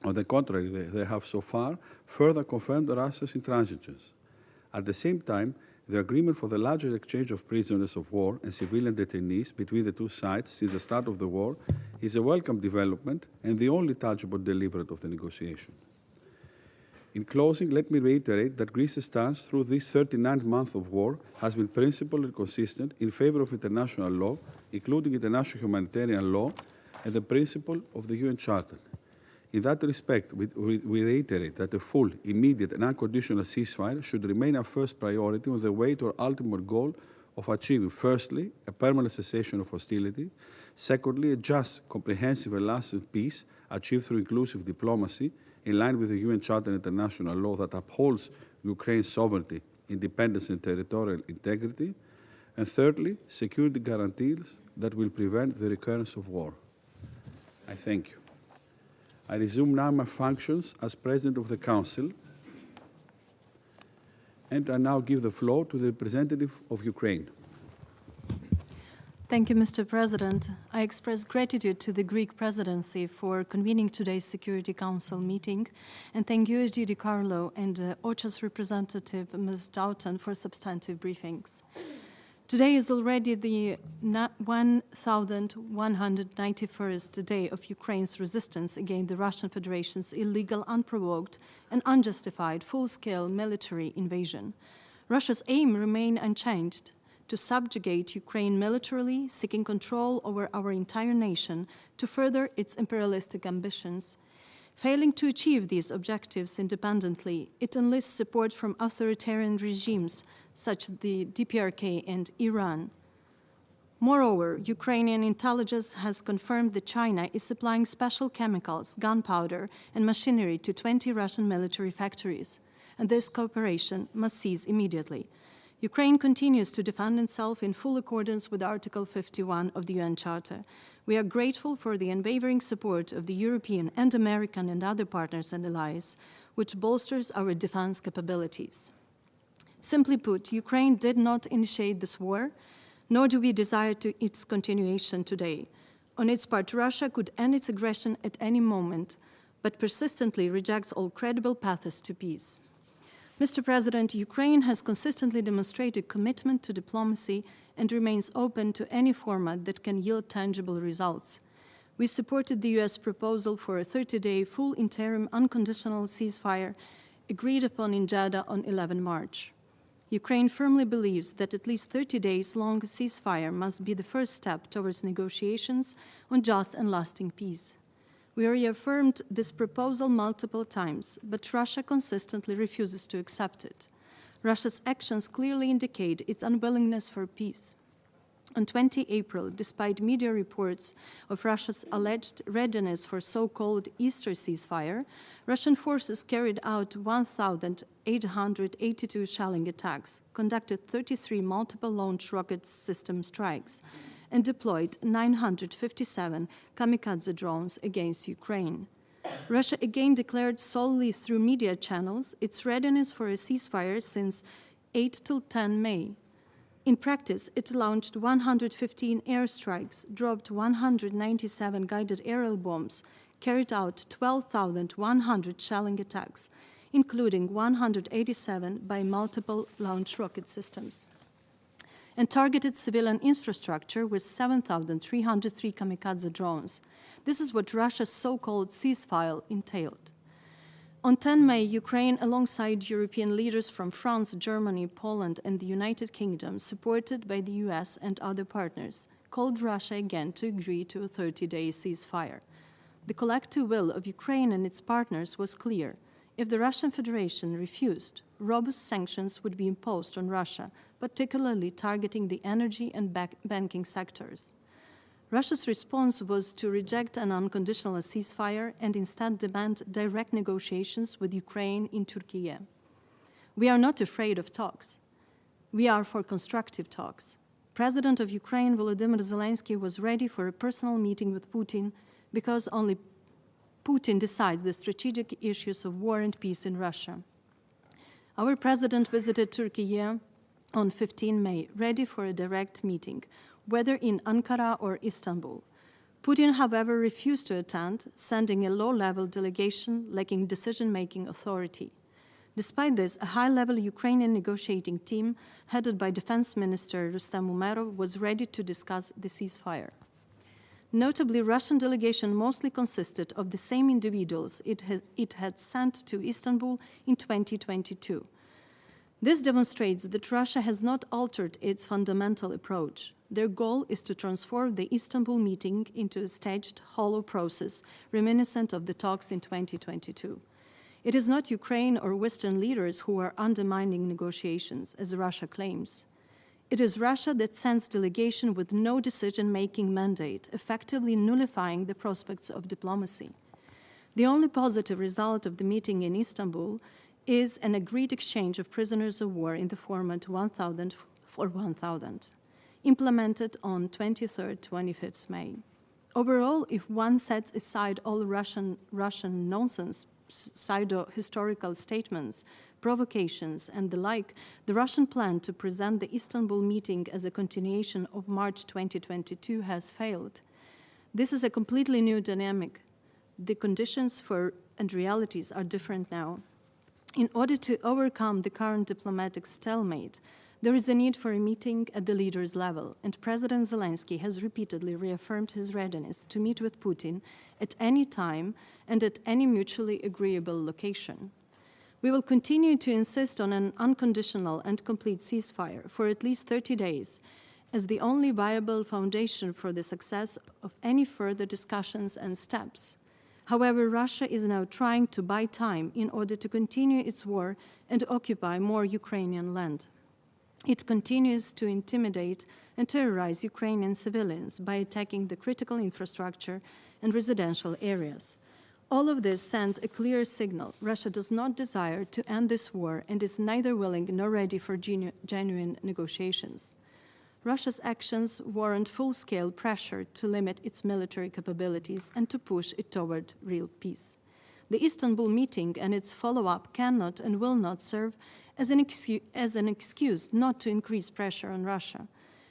On the contrary, they have so far further confirmed Russia's intransigence. At the same time, the agreement for the largest exchange of prisoners of war and civilian detainees between the two sides since the start of the war is a welcome development and the only tangible deliverable of the negotiation. In closing, let me reiterate that Greece's stance through this 39th month of war has been principled and consistent in favor of international law, including international humanitarian law and the principle of the UN Charter. In that respect, we reiterate that a full, immediate and unconditional ceasefire should remain our first priority on the way to our ultimate goal of achieving, firstly, a permanent cessation of hostility, secondly, a just, comprehensive and lasting peace achieved through inclusive diplomacy in line with the UN Charter and international law that upholds Ukraine's sovereignty, independence and territorial integrity, and thirdly, security guarantees that will prevent the recurrence of war. I thank you. I resume now my functions as President of the Council, and I now give the floor to the representative of Ukraine. Thank you, Mr. President. I express gratitude to the Greek presidency for convening today's Security Council meeting, and thank USG DiCarlo and OCHA's representative, Ms. Doughton, for substantive briefings. Today is already the 1,191st day of Ukraine's resistance against the Russian Federation's illegal, unprovoked, and unjustified full-scale military invasion. Russia's aim remains unchanged: to subjugate Ukraine militarily, seeking control over our entire nation to further its imperialistic ambitions. Failing to achieve these objectives independently, it enlists support from authoritarian regimes such as the DPRK and Iran. Moreover, Ukrainian intelligence has confirmed that China is supplying special chemicals, gunpowder, and machinery to 20 Russian military factories, and this cooperation must cease immediately. Ukraine continues to defend itself in full accordance with Article 51 of the UN Charter. We are grateful for the unwavering support of the European and American and other partners and allies, which bolsters our defense capabilities. Simply put, Ukraine did not initiate this war, nor do we desire its continuation today. On its part, Russia could end its aggression at any moment, but persistently rejects all credible paths to peace. Mr. President, Ukraine has consistently demonstrated commitment to diplomacy and remains open to any format that can yield tangible results. We supported the U.S. proposal for a 30-day full interim unconditional ceasefire agreed upon in Jeddah on 11 March. Ukraine firmly believes that at least 30 days long ceasefire must be the first step towards negotiations on just and lasting peace. We reaffirmed this proposal multiple times, but Russia consistently refuses to accept it. Russia's actions clearly indicate its unwillingness for peace. On 20 April, despite media reports of Russia's alleged readiness for so-called Easter ceasefire, Russian forces carried out 1,882 shelling attacks, conducted 33 multiple-launch rocket system strikes, and deployed 957 kamikaze drones against Ukraine. Russia again declared solely through media channels its readiness for a ceasefire since 8 till 10 May. In practice, it launched 115 airstrikes, dropped 197 guided aerial bombs, carried out 12,100 shelling attacks, including 187 by multiple launch rocket systems, and targeted civilian infrastructure with 7,303 kamikaze drones. This is what Russia's so-called ceasefire entailed. On 10 May, Ukraine, alongside European leaders from France, Germany, Poland, and the United Kingdom, supported by the US and other partners, called Russia again to agree to a 30-day ceasefire. The collective will of Ukraine and its partners was clear. If the Russian Federation refused, robust sanctions would be imposed on Russia, particularly targeting the energy and banking sectors. Russia's response was to reject an unconditional ceasefire and instead demand direct negotiations with Ukraine in Turkey. We are not afraid of talks. We are for constructive talks. President of Ukraine Volodymyr Zelensky was ready for a personal meeting with Putin because only Putin decides the strategic issues of war and peace in Russia. Our president visited Turkey on 15 May, ready for a direct meeting, whether in Ankara or Istanbul. Putin, however, refused to attend, sending a low-level delegation lacking decision-making authority. Despite this, a high-level Ukrainian negotiating team, headed by Defense Minister Rustem Umerov, was ready to discuss the ceasefire. Notably, Russian delegation mostly consisted of the same individuals it had sent to Istanbul in 2022. This demonstrates that Russia has not altered its fundamental approach. Their goal is to transform the Istanbul meeting into a staged, hollow process reminiscent of the talks in 2022. It is not Ukraine or Western leaders who are undermining negotiations, as Russia claims. It is Russia that sends delegation with no decision-making mandate, effectively nullifying the prospects of diplomacy. The only positive result of the meeting in Istanbul is an agreed exchange of prisoners of war in the format 1,000 for 1,000, implemented on 23rd, 25th May. Overall, if one sets aside all Russian nonsense, pseudo-historical statements, provocations, and the like, the Russian plan to present the Istanbul meeting as a continuation of March 2022 has failed. This is a completely new dynamic. The conditions and realities are different now. In order to overcome the current diplomatic stalemate, there is a need for a meeting at the leaders' level, and President Zelensky has repeatedly reaffirmed his readiness to meet with Putin at any time and at any mutually agreeable location. We will continue to insist on an unconditional and complete ceasefire for at least 30 days as the only viable foundation for the success of any further discussions and steps. However, Russia is now trying to buy time in order to continue its war and occupy more Ukrainian land. It continues to intimidate and terrorize Ukrainian civilians by attacking the critical infrastructure and residential areas. All of this sends a clear signal. Russia does not desire to end this war and is neither willing nor ready for genuine negotiations. Russia's actions warrant full-scale pressure to limit its military capabilities and to push it toward real peace. The Istanbul meeting and its follow-up cannot and will not serve as an excuse not to increase pressure on Russia.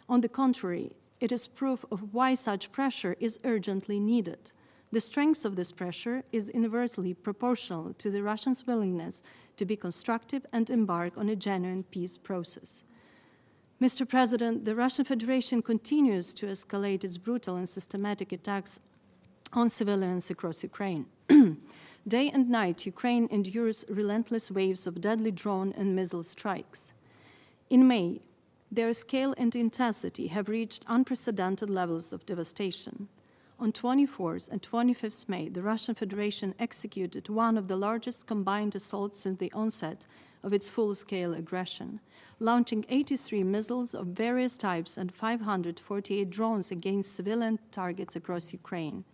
On the contrary, it is proof of why such pressure is urgently needed. The strength of this pressure is inversely proportional to the Russians' willingness to be constructive and embark on a genuine peace process. Mr. President, the Russian Federation continues to escalate its brutal and systematic attacks on civilians across Ukraine. Day and night, Ukraine endures relentless waves of deadly drone and missile strikes. In May, their scale and intensity have reached unprecedented levels of devastation. On 24th and 25th May, the Russian Federation executed one of the largest combined assaults since the onset of its full-scale aggression, launching 83 missiles of various types and 548 drones against civilian targets across Ukraine.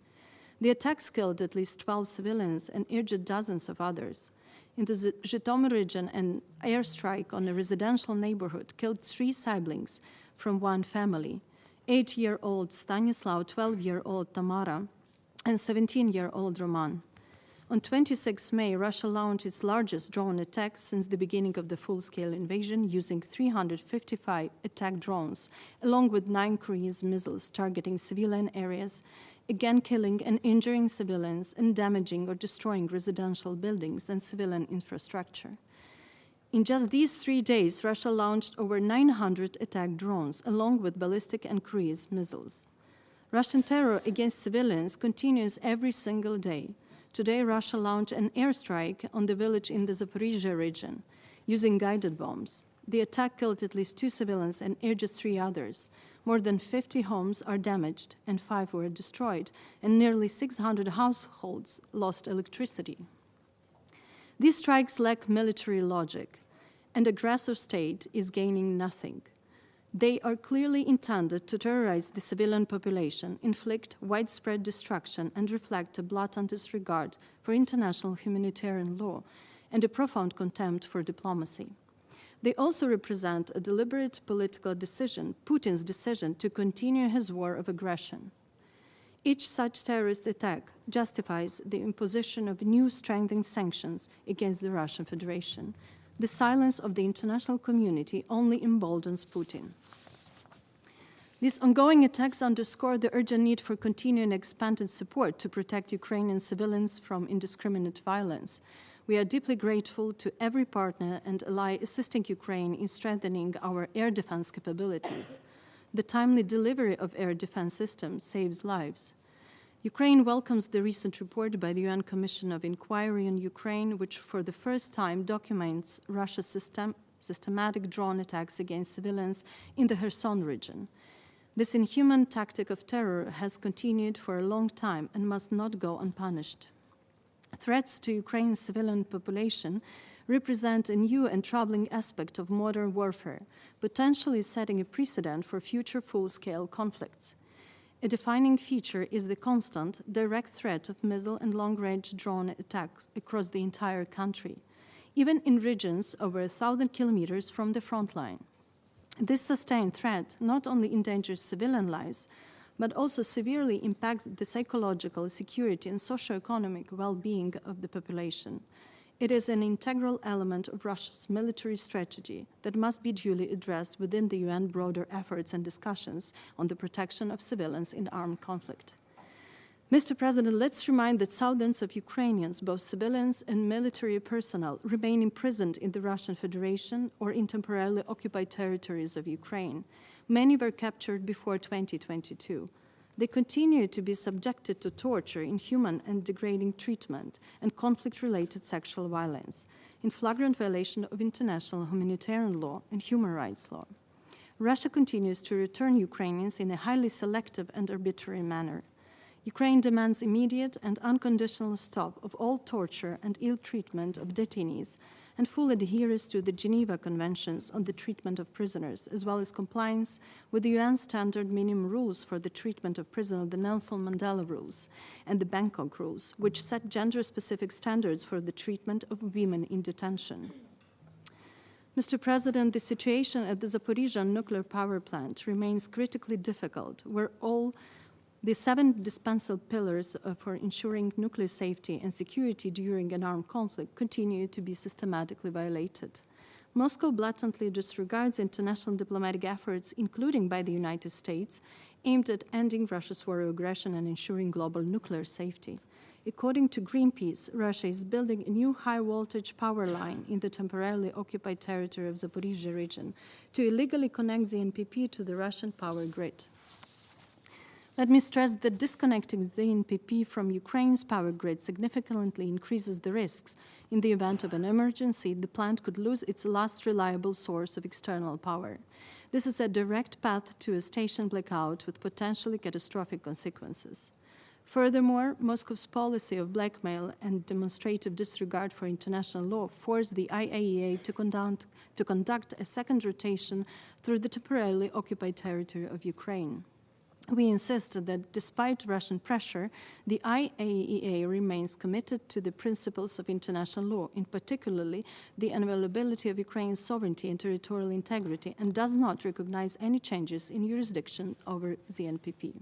The attacks killed at least 12 civilians and injured dozens of others. In the Zhytomyr region, an airstrike on a residential neighborhood killed 3 siblings from one family: 8-year-old Stanislav, 12-year-old Tamara, and 17-year-old Roman. On 26 May, Russia launched its largest drone attack since the beginning of the full-scale invasion, using 355 attack drones, along with 9 cruise missiles targeting civilian areas, again killing and injuring civilians and damaging or destroying residential buildings and civilian infrastructure. In just these 3 days, Russia launched over 900 attack drones, along with ballistic and cruise missiles. Russian terror against civilians continues every single day. Today, Russia launched an airstrike on the village in the Zaporizhzhia region using guided bombs. The attack killed at least 2 civilians and injured 3 others. More than 50 homes are damaged and 5 were destroyed, and nearly 600 households lost electricity. These strikes lack military logic, and the aggressor state is gaining nothing. They are clearly intended to terrorize the civilian population, inflict widespread destruction, and reflect a blatant disregard for international humanitarian law and a profound contempt for diplomacy. They also represent a deliberate political decision, Putin's decision to continue his war of aggression. Each such terrorist attack justifies the imposition of new strengthening sanctions against the Russian Federation. The silence of the international community only emboldens Putin. These ongoing attacks underscore the urgent need for continuing expanded support to protect Ukrainian civilians from indiscriminate violence. We are deeply grateful to every partner and ally assisting Ukraine in strengthening our air defense capabilities. The timely delivery of air defense systems saves lives. Ukraine welcomes the recent report by the UN Commission of Inquiry on Ukraine, which for the first time documents Russia's systematic drone attacks against civilians in the Kherson region. This inhuman tactic of terror has continued for a long time and must not go unpunished. Threats to Ukraine's civilian population represent a new and troubling aspect of modern warfare, potentially setting a precedent for future full-scale conflicts. A defining feature is the constant, direct threat of missile and long-range drone attacks across the entire country, even in regions over 1,000 kilometers from the front line. This sustained threat not only endangers civilian lives, but also severely impacts the psychological, security, and socioeconomic well-being of the population. It is an integral element of Russia's military strategy that must be duly addressed within the UN broader efforts and discussions on the protection of civilians in armed conflict. Mr. President, let's remind that thousands of Ukrainians, both civilians and military personnel, remain imprisoned in the Russian Federation or in temporarily occupied territories of Ukraine. Many were captured before 2022. They continue to be subjected to torture, inhuman and degrading treatment, and conflict-related sexual violence, in flagrant violation of international humanitarian law and human rights law. Russia continues to return Ukrainians in a highly selective and arbitrary manner. Ukraine demands immediate and unconditional stop of all torture and ill treatment of detainees and full adherence to the Geneva Conventions on the treatment of prisoners, as well as compliance with the UN standard minimum rules for the treatment of prisoners, the Nelson Mandela rules and the Bangkok rules, which set gender-specific standards for the treatment of women in detention. Mr. President, the situation at the Zaporizhzhia nuclear power plant remains critically difficult, where all the 7 indispensable pillars for ensuring nuclear safety and security during an armed conflict continue to be systematically violated. Moscow blatantly disregards international diplomatic efforts, including by the United States, aimed at ending Russia's war of aggression and ensuring global nuclear safety. According to Greenpeace, Russia is building a new high-voltage power line in the temporarily occupied territory of the Zaporizhzhia region to illegally connect the NPP to the Russian power grid. Let me stress that disconnecting the NPP from Ukraine's power grid significantly increases the risks. In the event of an emergency, the plant could lose its last reliable source of external power. This is a direct path to a station blackout with potentially catastrophic consequences. Furthermore, Moscow's policy of blackmail and demonstrative disregard for international law forced the IAEA to conduct a second rotation through the temporarily occupied territory of Ukraine. We insist that despite Russian pressure, the IAEA remains committed to the principles of international law, in particularly the inviolability of Ukraine's sovereignty and territorial integrity, and does not recognize any changes in jurisdiction over the NPP.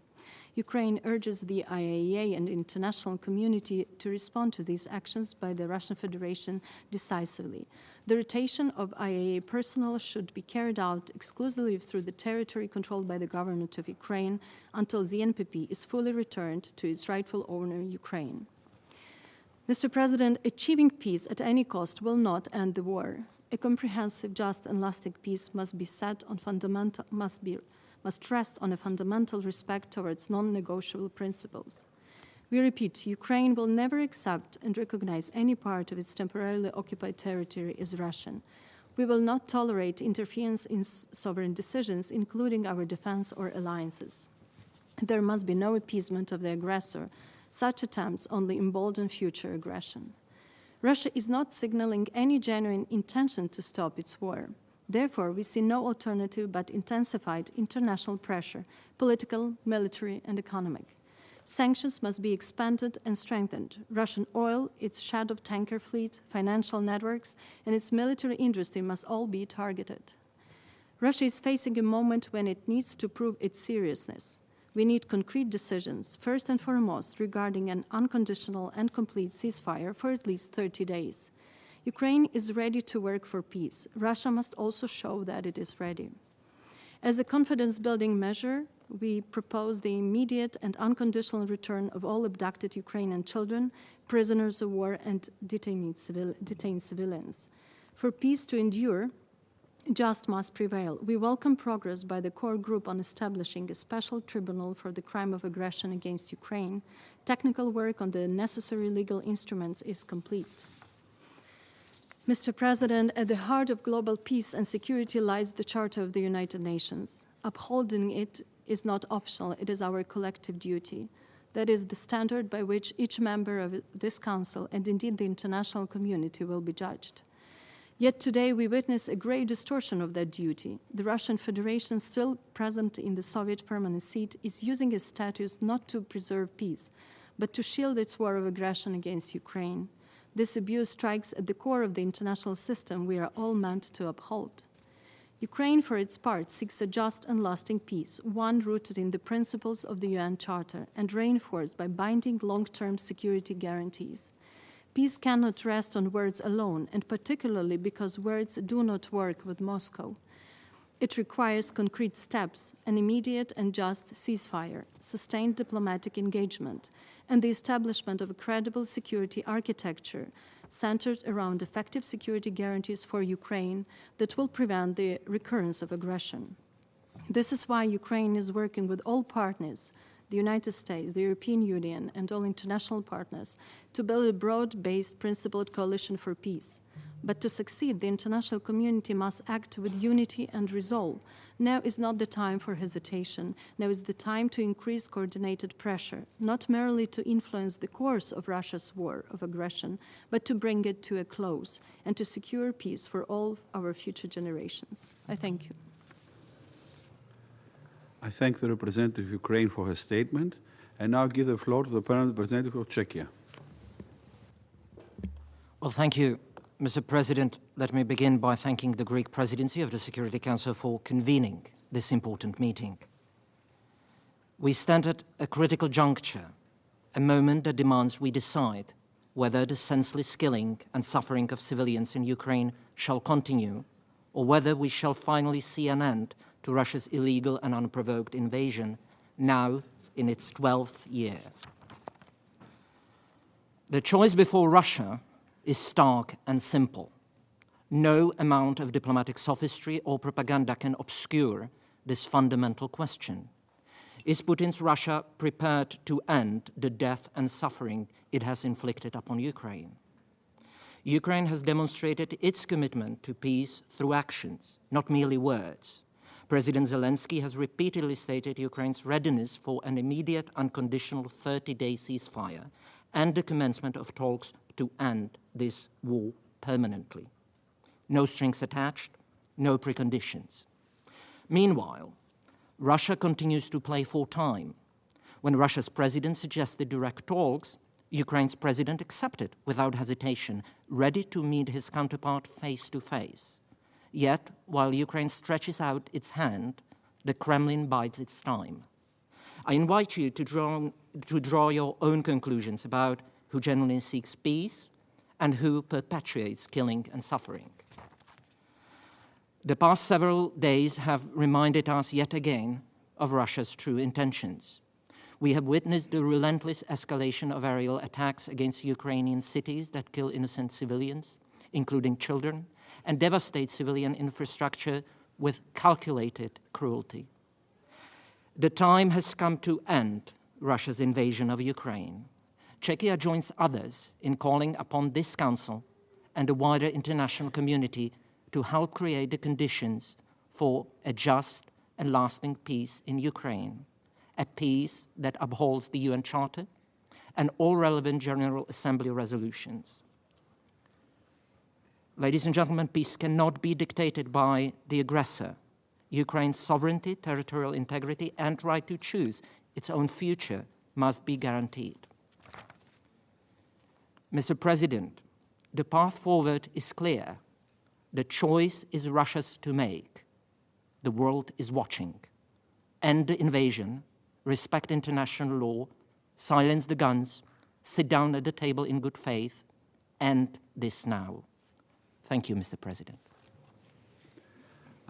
Ukraine urges the IAEA and international community to respond to these actions by the Russian Federation decisively. The rotation of IAEA personnel should be carried out exclusively through the territory controlled by the government of Ukraine until the NPP is fully returned to its rightful owner, Ukraine. Mr. President, achieving peace at any cost will not end the war. A comprehensive, just, and lasting peace must rest on a fundamental respect towards non-negotiable principles. We repeat, Ukraine will never accept and recognize any part of its temporarily occupied territory as Russian. We will not tolerate interference in sovereign decisions, including our defense or alliances. There must be no appeasement of the aggressor. Such attempts only embolden future aggression. Russia is not signaling any genuine intention to stop its war. Therefore, we see no alternative but intensified international pressure, political, military, and economic. Sanctions must be expanded and strengthened. Russian oil, its shadow tanker fleet, financial networks, and its military industry must all be targeted. Russia is facing a moment when it needs to prove its seriousness. We need concrete decisions, first and foremost, regarding an unconditional and complete ceasefire for at least 30 days. Ukraine is ready to work for peace. Russia must also show that it is ready. As a confidence-building measure, we propose the immediate and unconditional return of all abducted Ukrainian children, prisoners of war, and detained civilians. For peace to endure, just must prevail. We welcome progress by the core group on establishing a special tribunal for the crime of aggression against Ukraine. Technical work on the necessary legal instruments is complete. Mr. President, at the heart of global peace and security lies the Charter of the United Nations. Upholding it is not optional, it is our collective duty. That is the standard by which each member of this Council, and indeed the international community, will be judged. Yet today we witness a grave distortion of that duty. The Russian Federation, still present in the Soviet permanent seat, is using its status not to preserve peace, but to shield its war of aggression against Ukraine. This abuse strikes at the core of the international system we are all meant to uphold. Ukraine, for its part, seeks a just and lasting peace, one rooted in the principles of the UN Charter and reinforced by binding long-term security guarantees. Peace cannot rest on words alone, and particularly because words do not work with Moscow. It requires concrete steps, an immediate and just ceasefire, sustained diplomatic engagement, and the establishment of a credible security architecture centered around effective security guarantees for Ukraine that will prevent the recurrence of aggression. This is why Ukraine is working with all partners, the United States, the European Union, and all international partners, to build a broad-based, principled coalition for peace. But to succeed, the international community must act with unity and resolve. Now is not the time for hesitation. Now is the time to increase coordinated pressure, not merely to influence the course of Russia's war of aggression, but to bring it to a close and to secure peace for all our future generations. I thank you. I thank the representative of Ukraine for her statement, and now give the floor to the permanent representative of Czechia. Well, thank you, Mr. President. Let me begin by thanking the Greek presidency of the Security Council for convening this important meeting. We stand at a critical juncture, a moment that demands we decide whether the senseless killing and suffering of civilians in Ukraine shall continue, or whether we shall finally see an end to Russia's illegal and unprovoked invasion, now in its 12th year. The choice before Russia is stark and simple. No amount of diplomatic sophistry or propaganda can obscure this fundamental question. Is Putin's Russia prepared to end the death and suffering it has inflicted upon Ukraine? Ukraine has demonstrated its commitment to peace through actions, not merely words. President Zelensky has repeatedly stated Ukraine's readiness for an immediate, unconditional 30-day ceasefire and the commencement of talks to end this war permanently. No strings attached, no preconditions. Meanwhile, Russia continues to play for time. When Russia's president suggested direct talks, Ukraine's president accepted without hesitation, ready to meet his counterpart face to face. Yet, while Ukraine stretches out its hand, the Kremlin bides its time. I invite you to draw your own conclusions about who genuinely seeks peace and who perpetuates killing and suffering. The past several days have reminded us yet again of Russia's true intentions. We have witnessed the relentless escalation of aerial attacks against Ukrainian cities that kill innocent civilians, including children, and devastate civilian infrastructure with calculated cruelty. The time has come to end Russia's invasion of Ukraine. Czechia joins others in calling upon this Council and the wider international community to help create the conditions for a just and lasting peace in Ukraine, a peace that upholds the UN Charter and all relevant General Assembly resolutions. Ladies and gentlemen, peace cannot be dictated by the aggressor. Ukraine's sovereignty, territorial integrity, and right to choose its own future must be guaranteed. Mr. President, the path forward is clear. The choice is Russia's to make. The world is watching. End the invasion, respect international law, silence the guns, sit down at the table in good faith, end this now. Thank you, Mr. President.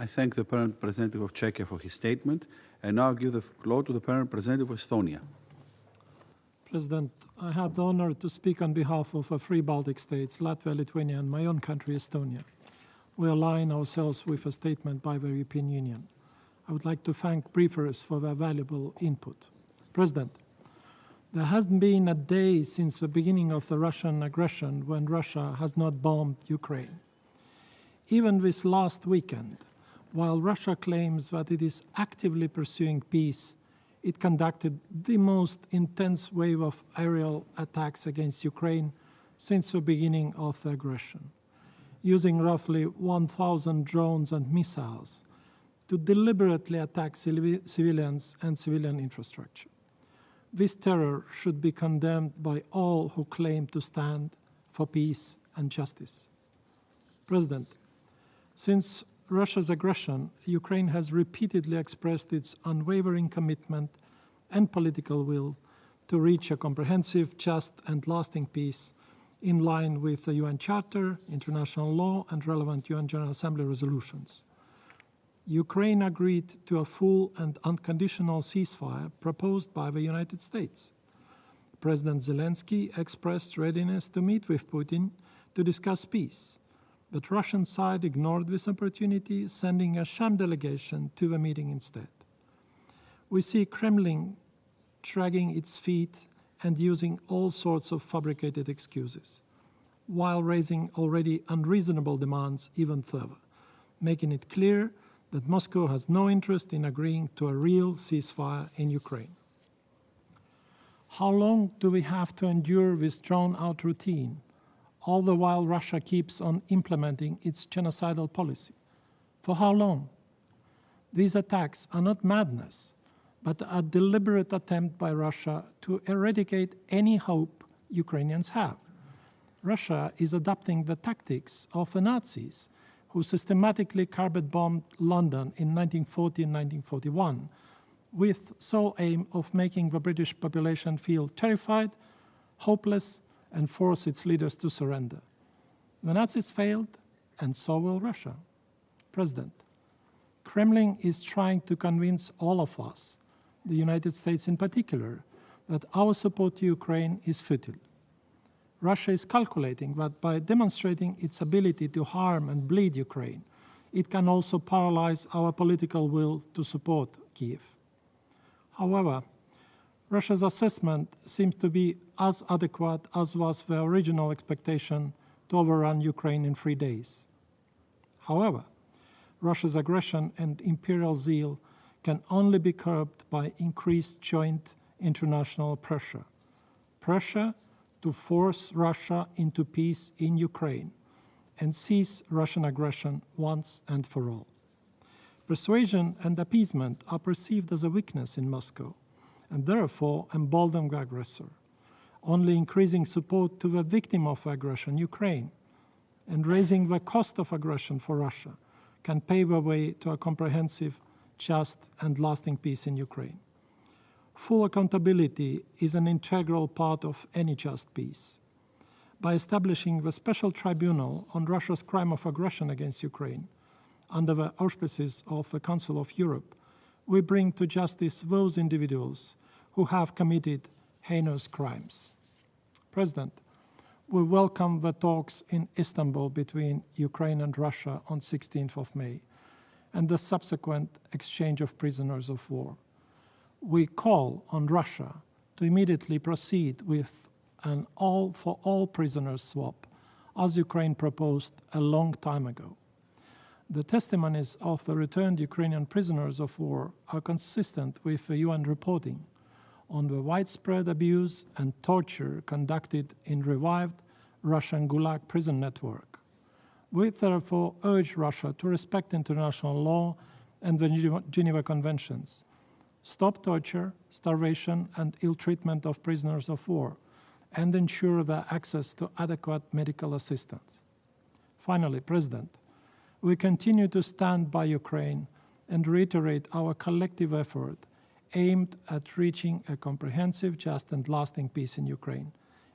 I thank the Permanent Representative of Czechia for his statement, and now give the floor to the Permanent Representative of Estonia. President, I have the honor to speak on behalf of the three Baltic states, Latvia, Lithuania, and my own country, Estonia. We align ourselves with a statement by the European Union. I would like to thank briefers for their valuable input. President, there hasn't been a day since the beginning of the Russian aggression when Russia has not bombed Ukraine. Even this last weekend, while Russia claims that it is actively pursuing peace, it conducted the most intense wave of aerial attacks against Ukraine since the beginning of the aggression, using roughly 1,000 drones and missiles to deliberately attack civilians and civilian infrastructure. This terror should be condemned by all who claim to stand for peace and justice. President, since Russia's aggression, Ukraine has repeatedly expressed its unwavering commitment and political will to reach a comprehensive, just, and lasting peace in line with the UN Charter, international law, and relevant UN General Assembly resolutions. Ukraine agreed to a full and unconditional ceasefire proposed by the United States. President Zelensky expressed readiness to meet with Putin to discuss peace, but Russian side ignored this opportunity, sending a sham delegation to the meeting instead. We see Kremlin dragging its feet and using all sorts of fabricated excuses, while raising already unreasonable demands even further, making it clear that Moscow has no interest in agreeing to a real ceasefire in Ukraine. How long do we have to endure this drawn-out routine, all the while Russia keeps on implementing its genocidal policy? For how long? These attacks are not madness, but a deliberate attempt by Russia to eradicate any hope Ukrainians have. Russia is adopting the tactics of the Nazis, who systematically carpet-bombed London in 1940 and 1941, with sole aim of making the British population feel terrified, hopeless, and force its leaders to surrender. The Nazis failed, and so will Russia. President, Kremlin is trying to convince all of us, the United States in particular, that our support to Ukraine is futile. Russia is calculating that by demonstrating its ability to harm and bleed Ukraine, it can also paralyze our political will to support Kyiv. However, Russia's assessment seems to be as adequate as was the original expectation to overrun Ukraine in 3 days. However, Russia's aggression and imperial zeal can only be curbed by increased joint international pressure. Pressure to force Russia into peace in Ukraine and cease Russian aggression once and for all. Persuasion and appeasement are perceived as a weakness in Moscow and therefore embolden the aggressor. Only increasing support to the victim of aggression, Ukraine, and raising the cost of aggression for Russia can pave a way to a comprehensive, just, and lasting peace in Ukraine. Full accountability is an integral part of any just peace. By establishing the Special Tribunal on Russia's crime of aggression against Ukraine, under the auspices of the Council of Europe, we bring to justice those individuals who have committed heinous crimes. President, we welcome the talks in Istanbul between Ukraine and Russia on 16th of May and the subsequent exchange of prisoners of war. We call on Russia to immediately proceed with an all-for-all prisoners swap, as Ukraine proposed a long time ago. The testimonies of the returned Ukrainian prisoners of war are consistent with the UN reporting on the widespread abuse and torture conducted in revived Russian Gulag prison network. We therefore urge Russia to respect international law and the Geneva Conventions, stop torture, starvation, and ill treatment of prisoners of war, and ensure their access to adequate medical assistance. Finally, President, we continue to stand by Ukraine and reiterate our collective effort aimed at reaching a comprehensive, just, and lasting peace in Ukraine,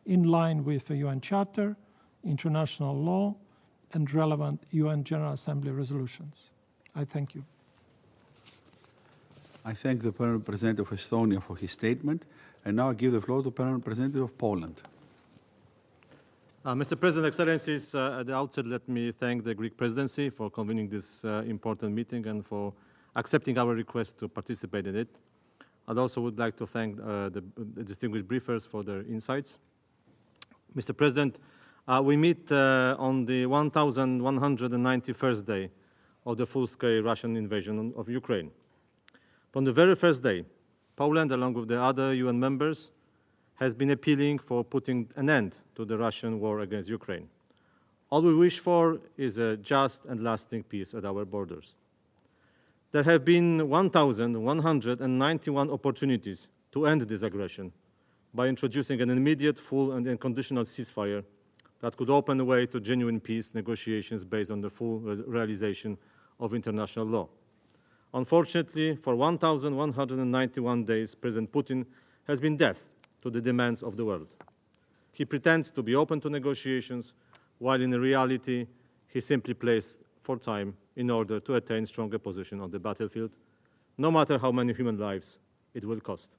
in line with the UN Charter, international law, and relevant UN General Assembly resolutions. I thank you. I thank the Permanent Representative of Estonia for his statement, and now I give the floor to the Permanent Representative of Poland. Mr. President, Excellencies, at the outset, let me thank the Greek presidency for convening this important meeting and for accepting our request to participate in it. I also would like to thank the distinguished briefers for their insights. Mr. President, we meet on the 1,191st day of the full-scale Russian invasion of Ukraine. From the very first day, Poland, along with the other UN members, has been appealing for putting an end to the Russian war against Ukraine. All we wish for is a just and lasting peace at our borders. There have been 1,191 opportunities to end this aggression by introducing an immediate, full, and unconditional ceasefire that could open the way to genuine peace negotiations based on the full realization of international law. Unfortunately, for 1,191 days, President Putin has been deaf to the demands of the world. He pretends to be open to negotiations, while in reality, he simply plays for time in order to attain stronger position on the battlefield, no matter how many human lives it will cost.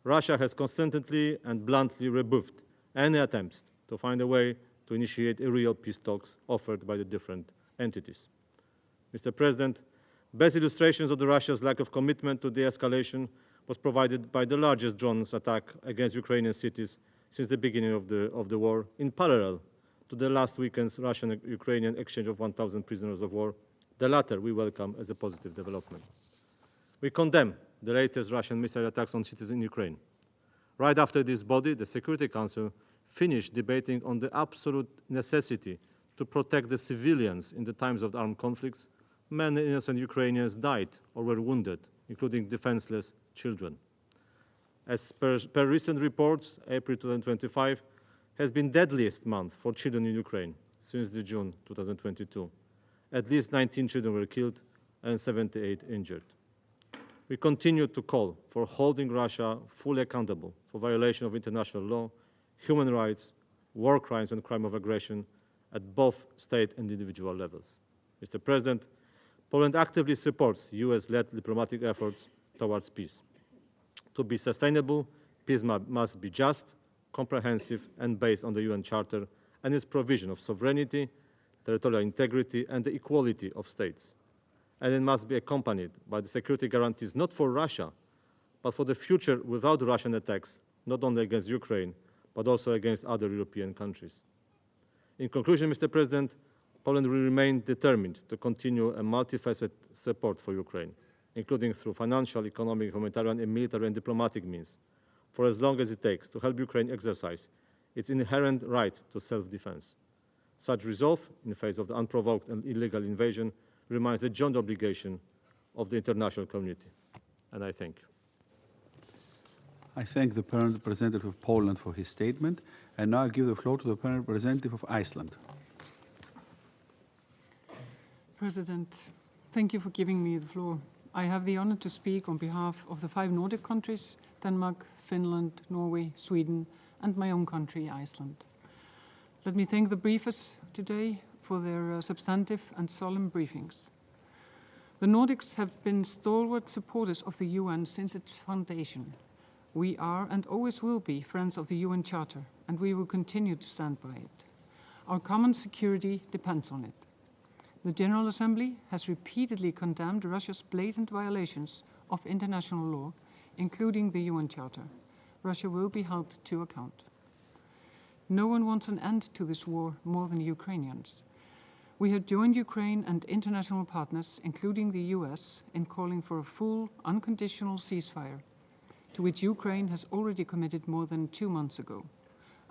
Russia has constantly and bluntly rebuffed any attempts to find a way to initiate a real peace talks offered by the different entities. Mr. President, best illustrations of Russia's lack of commitment to de-escalation was provided by the largest drones attack against Ukrainian cities since the beginning of the war, in parallel to the last weekend's Russian-Ukrainian exchange of 1,000 prisoners of war. The latter we welcome as a positive development. We condemn the latest Russian missile attacks on cities in Ukraine. Right after this body, the Security Council finished debating on the absolute necessity to protect the civilians in the times of armed conflicts. Many innocent Ukrainians died or were wounded, including defenseless children. As per recent reports, April 2025 has been deadliest month for children in Ukraine since June 2022. At least 19 children were killed and 78 injured. We continue to call for holding Russia fully accountable for violation of international law, human rights, war crimes, and crime of aggression at both state and individual levels. Mr. President, Poland actively supports US-led diplomatic efforts towards peace. To be sustainable, peace must be just, comprehensive, and based on the UN Charter and its provision of sovereignty, territorial integrity, and the equality of states. And it must be accompanied by the security guarantees not for Russia, but for the future without Russian attacks, not only against Ukraine, but also against other European countries. In conclusion, Mr. President, Poland will remain determined to continue a multifaceted support for Ukraine, including through financial, economic, humanitarian, and military and diplomatic means, for as long as it takes to help Ukraine exercise its inherent right to self-defense. Such resolve, in the face of the unprovoked and illegal invasion, remains a joint obligation of the international community. And I thank you. I thank the Permanent Representative of Poland for his statement, and now I give the floor to the Permanent Representative of Iceland. President, thank you for giving me the floor. I have the honor to speak on behalf of the 5 Nordic countries, Denmark, Finland, Norway, Sweden, and my own country, Iceland. Let me thank the briefers today for their substantive and solemn briefings. The Nordics have been stalwart supporters of the UN since its foundation. We are and always will be friends of the UN Charter, and we will continue to stand by it. Our common security depends on it. The General Assembly has repeatedly condemned Russia's blatant violations of international law, including the UN Charter. Russia will be held to account. No one wants an end to this war more than Ukrainians. We have joined Ukraine and international partners, including the US, in calling for a full, unconditional ceasefire, to which Ukraine has already committed more than 2 months ago.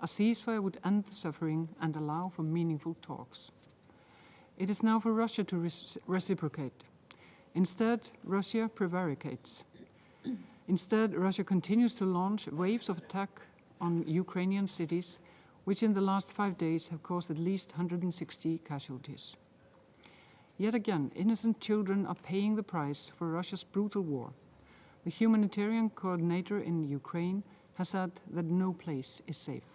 A ceasefire would end the suffering and allow for meaningful talks. It is now for Russia to reciprocate. Instead, Russia prevaricates. Instead, Russia continues to launch waves of attack on Ukrainian cities, which in the last 5 days have caused at least 160 casualties. Yet again, innocent children are paying the price for Russia's brutal war. The humanitarian coordinator in Ukraine has said that no place is safe.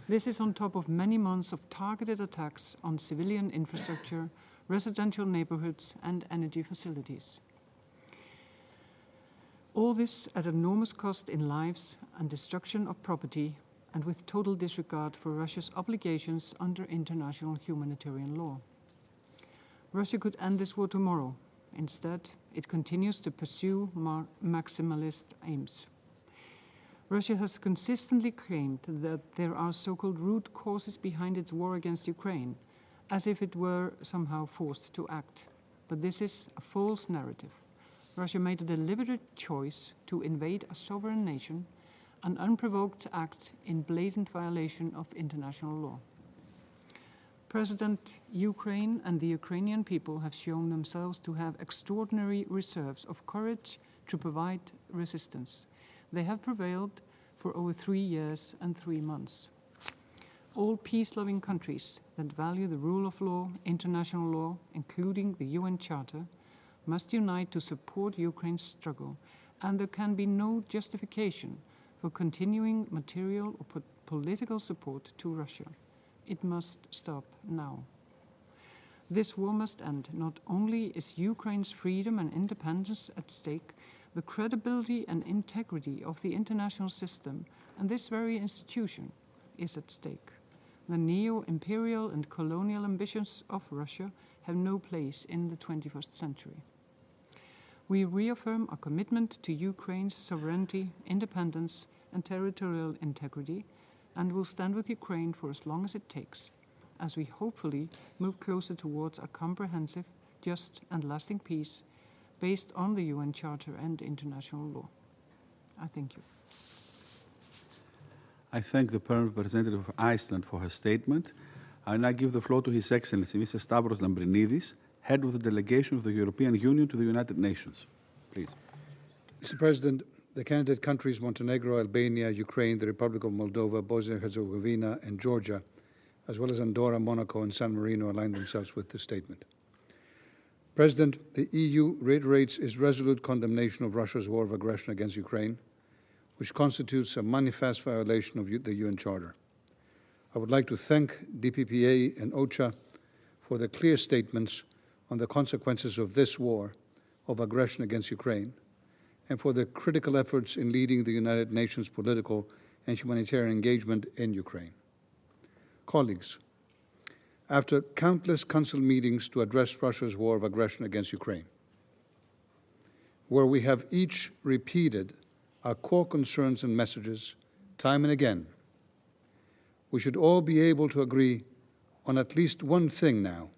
This is on top of many months of targeted attacks on civilian infrastructure, residential neighborhoods, and energy facilities. All this at enormous cost in lives and destruction of property, and with total disregard for Russia's obligations under international humanitarian law. Russia could end this war tomorrow. Instead, it continues to pursue maximalist aims. Russia has consistently claimed that there are so-called root causes behind its war against Ukraine, as if it were somehow forced to act. But this is a false narrative. Russia made a deliberate choice to invade a sovereign nation, an unprovoked act in blatant violation of international law. President, Ukraine and the Ukrainian people have shown themselves to have extraordinary reserves of courage to provide resistance. They have prevailed for over 3 years and 3 months. All peace-loving countries that value the rule of law, international law, including the UN Charter, must unite to support Ukraine's struggle, and there can be no justification for continuing material or political support to Russia. It must stop now. This war must end. Not only is Ukraine's freedom and independence at stake, the credibility and integrity of the international system and this very institution is at stake. The neo-imperial and colonial ambitions of Russia have no place in the 21st century. We reaffirm our commitment to Ukraine's sovereignty, independence, and territorial integrity, and will stand with Ukraine for as long as it takes, as we hopefully move closer towards a comprehensive, just, and lasting peace based on the UN Charter and international law. I thank you. I thank the Permanent Representative of Iceland for her statement. I now give the floor to His Excellency Mr. Stavros Lambrinidis, Head of the Delegation of the European Union to the United Nations. Please. Mr. President, the candidate countries Montenegro, Albania, Ukraine, the Republic of Moldova, Bosnia and Herzegovina, and Georgia, as well as Andorra, Monaco, and San Marino, align themselves with this statement. President, the EU reiterates its resolute condemnation of Russia's war of aggression against Ukraine, which constitutes a manifest violation of the UN Charter. I would like to thank DPPA and OCHA for their clear statements on the consequences of this war of aggression against Ukraine, and for their critical efforts in leading the United Nations political and humanitarian engagement in Ukraine. Colleagues, after countless Council meetings to address Russia's war of aggression against Ukraine, where we have each repeated our core concerns and messages time and again, we should all be able to agree on at least one thing now,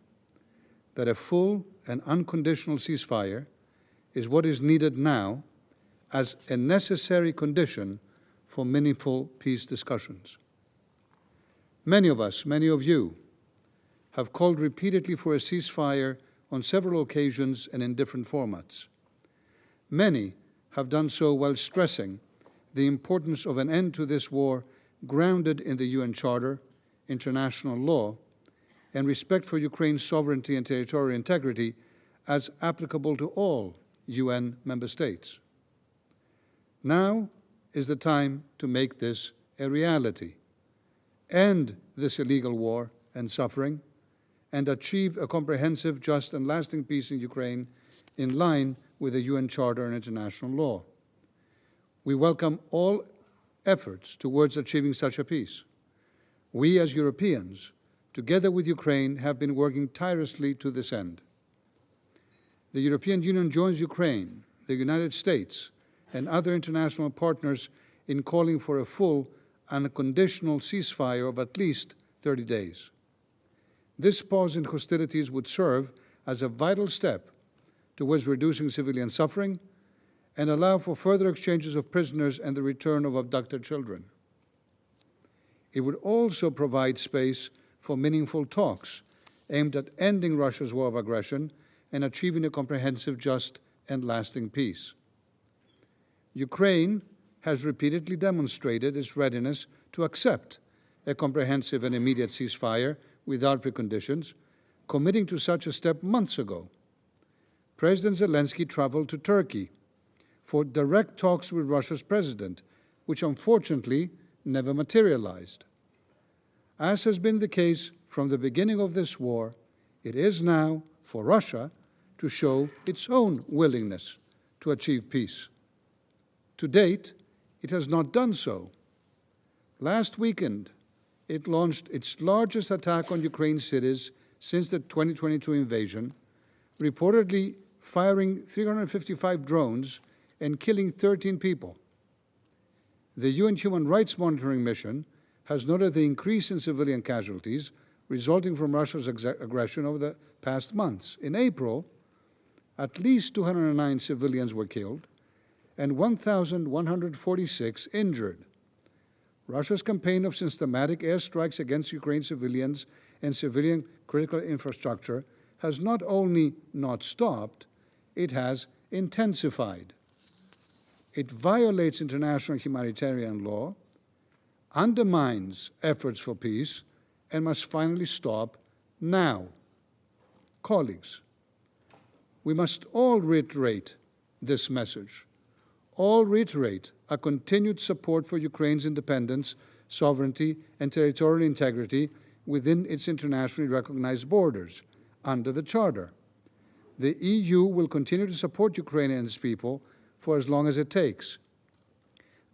that a full and unconditional ceasefire is what is needed now as a necessary condition for meaningful peace discussions. Many of us, many of you, have called repeatedly for a ceasefire on several occasions and in different formats. Many have done so while stressing the importance of an end to this war grounded in the UN Charter, international law, and respect for Ukraine's sovereignty and territorial integrity as applicable to all UN member states. Now is the time to make this a reality, end this illegal war and suffering, and achieve a comprehensive, just, and lasting peace in Ukraine in line with the UN Charter and international law. We welcome all efforts towards achieving such a peace. We, as Europeans, together with Ukraine, have been working tirelessly to this end. The European Union joins Ukraine, the United States, and other international partners in calling for a full, unconditional ceasefire of at least 30 days. This pause in hostilities would serve as a vital step towards reducing civilian suffering and allow for further exchanges of prisoners and the return of abducted children. It would also provide space for meaningful talks aimed at ending Russia's war of aggression and achieving a comprehensive, just, and lasting peace. Ukraine has repeatedly demonstrated its readiness to accept a comprehensive and immediate ceasefire without preconditions, committing to such a step months ago. President Zelensky traveled to Turkey for direct talks with Russia's president, which unfortunately never materialized. As has been the case from the beginning of this war, it is now for Russia to show its own willingness to achieve peace. To date, it has not done so. Last weekend, it launched its largest attack on Ukraine's cities since the 2022 invasion, reportedly firing 355 drones and killing 13 people. The UN Human Rights Monitoring Mission has noted the increase in civilian casualties resulting from Russia's aggression over the past months. In April, at least 209 civilians were killed and 1,146 injured. Russia's campaign of systematic airstrikes against Ukraine's civilians and civilian critical infrastructure has not only not stopped, it has intensified. It violates international humanitarian law, undermines efforts for peace, and must finally stop now. Colleagues, we must all reiterate this message. All reiterate a continued support for Ukraine's independence, sovereignty, and territorial integrity within its internationally recognized borders under the Charter. The EU will continue to support Ukraine and its people for as long as it takes.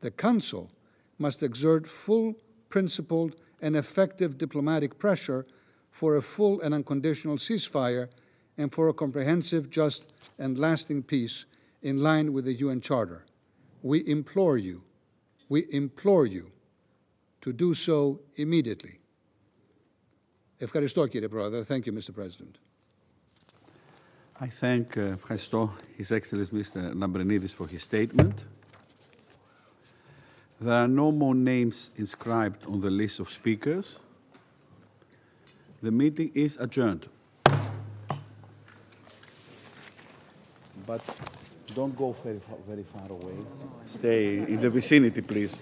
The Council must exert full, principled, and effective diplomatic pressure for a full and unconditional ceasefire and for a comprehensive, just, and lasting peace in line with the UN Charter. We implore you to do so immediately. Ευχαριστώ, κύριε Πρόεδρε. Thank you, Mr. President. I thank His Excellency Mr. Lambrinidis for his statement. There are no more names inscribed on the list of speakers. The meeting is adjourned. But don't go very far away. Stay in the vicinity, please.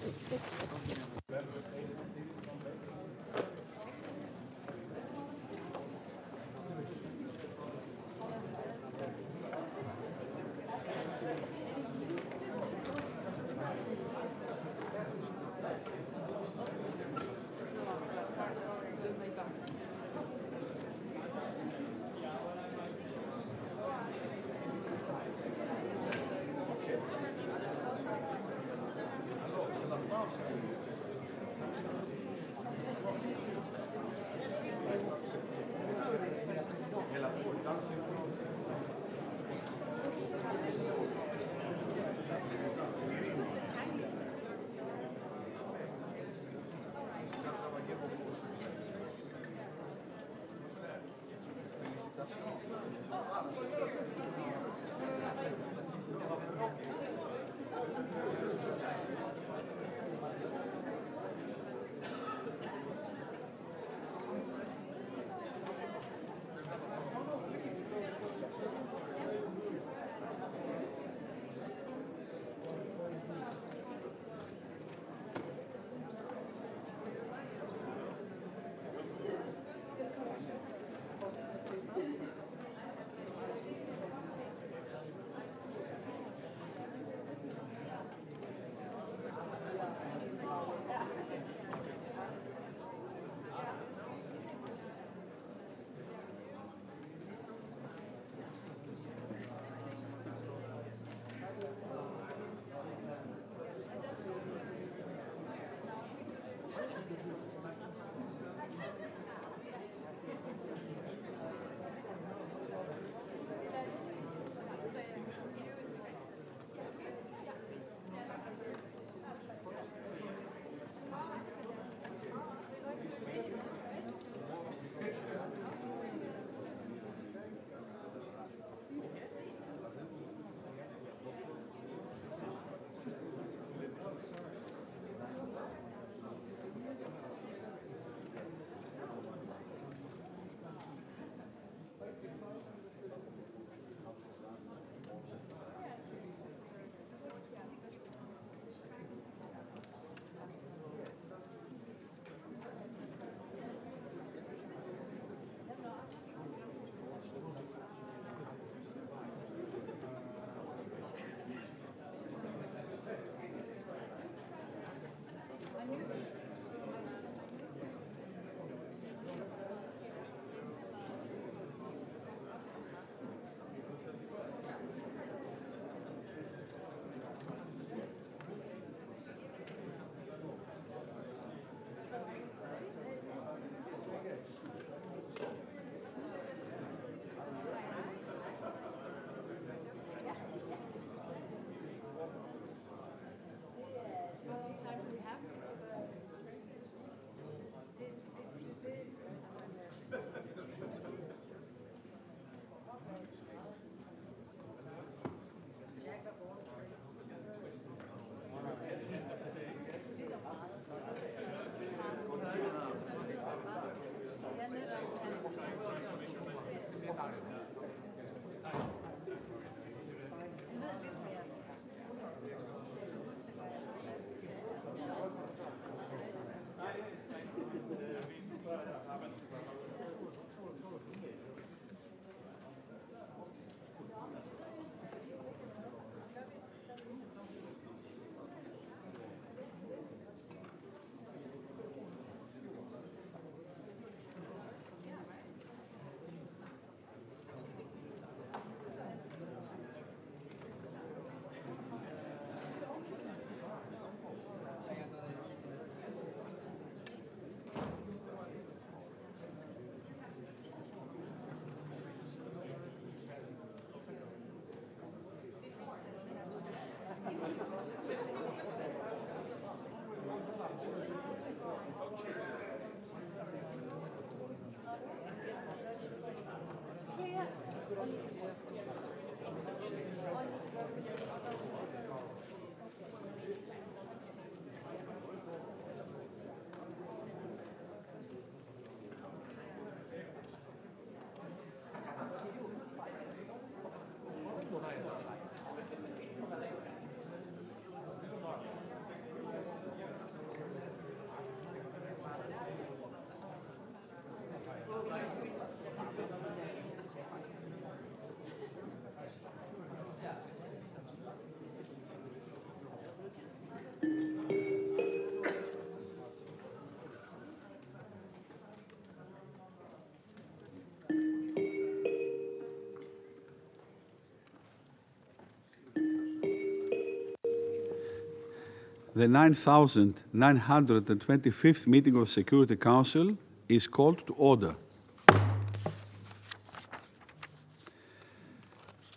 The 9,925th meeting of the Security Council is called to order.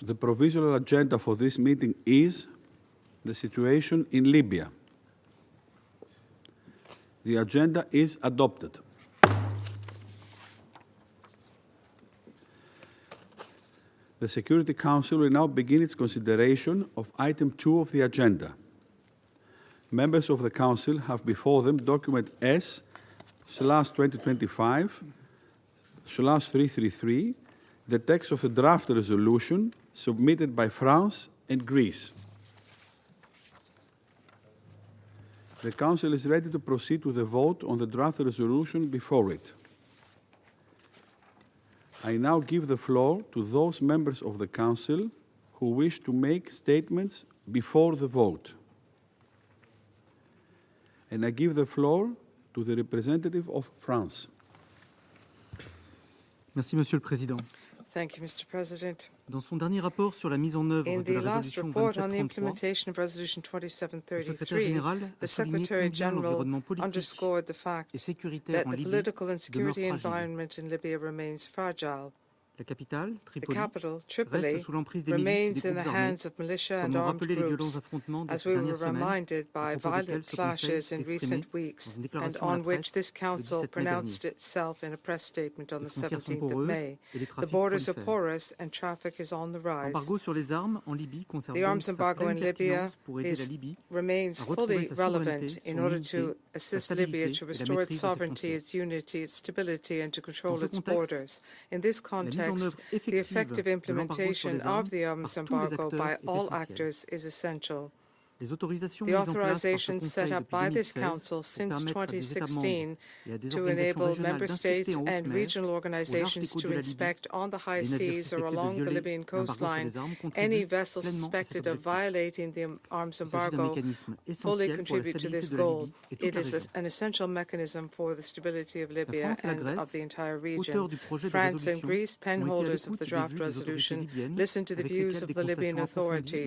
The provisional agenda for this meeting is the situation in Libya. The agenda is adopted. The Security Council will now begin its consideration of item 2 of the agenda. Members of the Council have before them document S/2025/333, the text of the draft resolution submitted by France and Greece. The Council is ready to proceed to the vote on the draft resolution before it. I now give the floor to those members of the Council who wish to make statements before the vote. And I give the floor to the representative of France. Merci, Monsieur le Président. Thank you, Mr. President. Dans son dernier rapport sur la mise en œuvre In de the la last résolution report on the 2733, implementation of Resolution le secrétaire 2733, général the a souligné Secretary combien General l'environnement politique underscored the fact et sécuritaire that en the Libye political and demeure security fragile. environment in Libya remains fragile. La capitale, The Tripoli, capital, Tripoli, reste sous l'emprise des milices et remains des in the groupes armés, hands of militia comme and l'ont armed rappelé les violents groups, affrontements de as ces we were dernières semaines, reminded by à propos violent desquels ce clashes Conseil in s'est exprimé recent weeks, dans une and déclaration à on la which presse this le Council 17 mai pronounced dernier. itself in a press statement on the Les frontières sont 17th of poreuses May. et les The trafics borders are prolifèrent. porous and traffic is on the rise. L'embargo sur les armes en Libye conserve The donc arms sa embargo pleine in Libya pertinence pour aider la Libye remains à retrouver fully sa relevant souveraineté, in son order unité, to sa assist stabilité Libya et to la restore maîtrise its de ses sovereignty, frontières. its unity, its stability, and to control Dans ce its contexte, borders. In this la mise en context, œuvre the effective effective de l'embargo sur implementation les armes of the arms par tous les embargo acteurs by est all essentielle. actors is essential. Les autorisations The mises en place par ce authorizations set Conseil up depuis by this 2016 Council pour since permettre à des États membres 2016 et à des to organisations enable régionales member d'inspecter states en haute and mer, regional au large des organizations côtes to de la Libye, inspect on the high les navires seas or suspectés de along the violer Libyan l'embargo sur coastline les armes any contribuent vessel pleinement à cet suspected of objectif. violating the arms Il s'agit d'un embargo mécanisme fully essentiel pour la contribute to stabilité this de la goal. Libye et toute It la is région. an essential mechanism for the stability of La Libya France et la and of Grèce, the entire auteurs region. du projet de France and résolution, Greece, ont été à penholders of l'écoute the des draft vues des autorités resolution, libyennes listened to the avec views lesquelles of des the Libyan consultations approfondies ont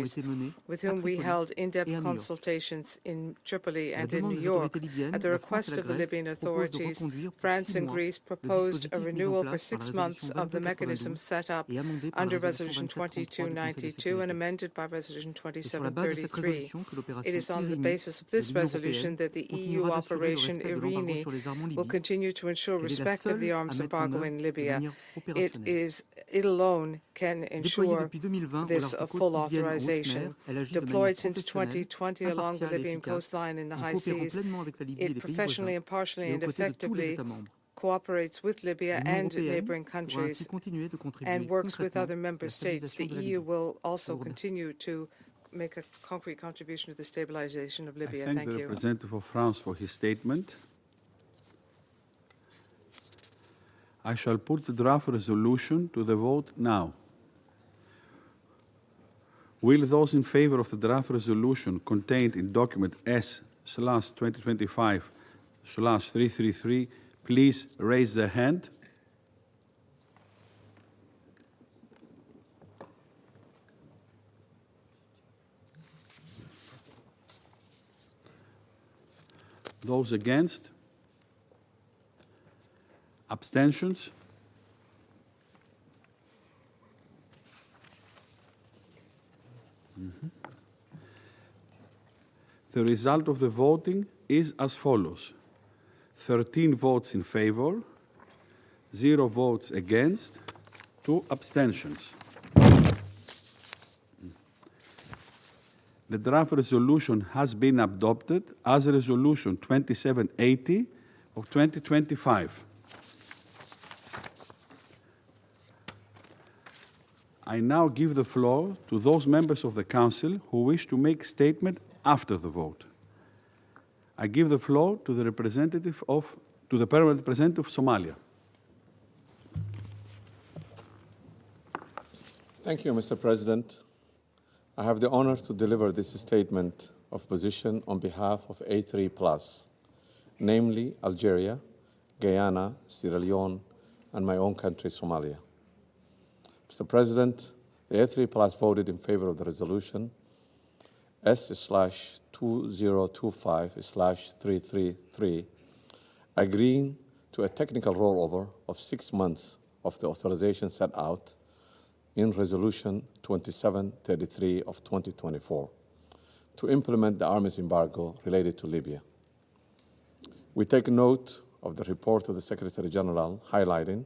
authorities, été menées with à whom we Tripoli held et in-depth à New York. consultations in Tripoli À la and in demande New des York. autorités libyennes, At the la France request et la of the Grèce Libyan proposent de authorities, reconduire pour France 6 and mois Greece le proposed a dispositif mis en renewal for place par 6 la months résolution of the mechanism 2292 set up et amendée par la under résolution Resolution 2733 du Conseil de 2292 and sécurité. amended by Resolution C'est sur la base de cette 2733. résolution que It l'opération is on the Irini basis of de this l'Union resolution européenne that the EU continuera d'assurer le Operation respect de l'embargo Irini sur les armes en will Libye, continue to ensure qu'elle est la respect of the seule à arms mettre en embargo œuvre in de Libya. manière opérationnelle. It alone can Déployée ensure depuis 2020 au this large des côtes full libyennes en haute mer, authorization. elle agit de manière Deployed since professionnelle, 2020 along the impartiale et Libyan efficace, coastline in the en high coopérant seas, pleinement avec la Libye et it les pays professionally, voisins, impartially, et aux and côtés de tous les effectively États membres. cooperates with Libya L'Union and européenne neighboring pourra ainsi countries continuer de contribuer and works with concrètement other à member la states. The stabilisation de la EU Libye. will also Je vous remercie. continue to make a concrete contribution to the stabilization of Libya. I thank Thank the you. representative of France for his statement. I shall put the draft resolution to the vote now. Will those in favor of the draft resolution contained in document S/2025/333 please raise their hand? Those against? Abstentions? The result of the voting is as follows: 13 votes in favor, 0 votes against, 2 abstentions. The draft resolution has been adopted as Resolution 2780 of 2025. I now give the floor to those members of the Council who wish to make statement after the vote. I give the floor to the permanent representative of Somalia. Thank you, Mr. President. I have the honor to deliver this statement of position on behalf of A3+, namely Algeria, Guyana, Sierra Leone, and my own country, Somalia. Mr. President, the A3+ voted in favor of the resolution, S/2025/333, agreeing to a technical rollover of 6 months of the authorization set out in Resolution 2733 of 2024 to implement the arms embargo related to Libya. We take note of the report of the Secretary General highlighting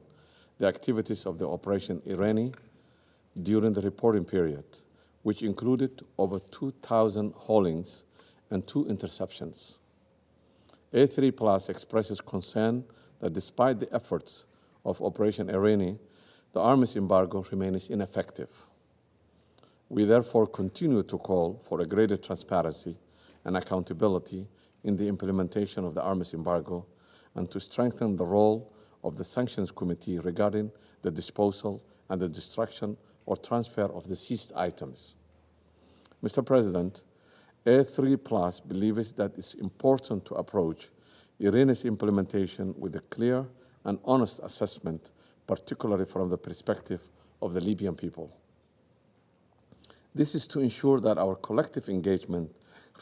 the activities of the Operation Irene during the reporting period, which included over 2,000 haulings and 2 interceptions. A3 Plus expresses concern that despite the efforts of Operation Irene, the arms embargo remains ineffective. We therefore continue to call for a greater transparency and accountability in the implementation of the arms embargo and to strengthen the role of the Sanctions Committee regarding the disposal and the destruction or transfer of the seized items. Mr. President, A3 Plus believes that it's important to approach Irene's implementation with a clear and honest assessment, particularly from the perspective of the Libyan people. This is to ensure that our collective engagement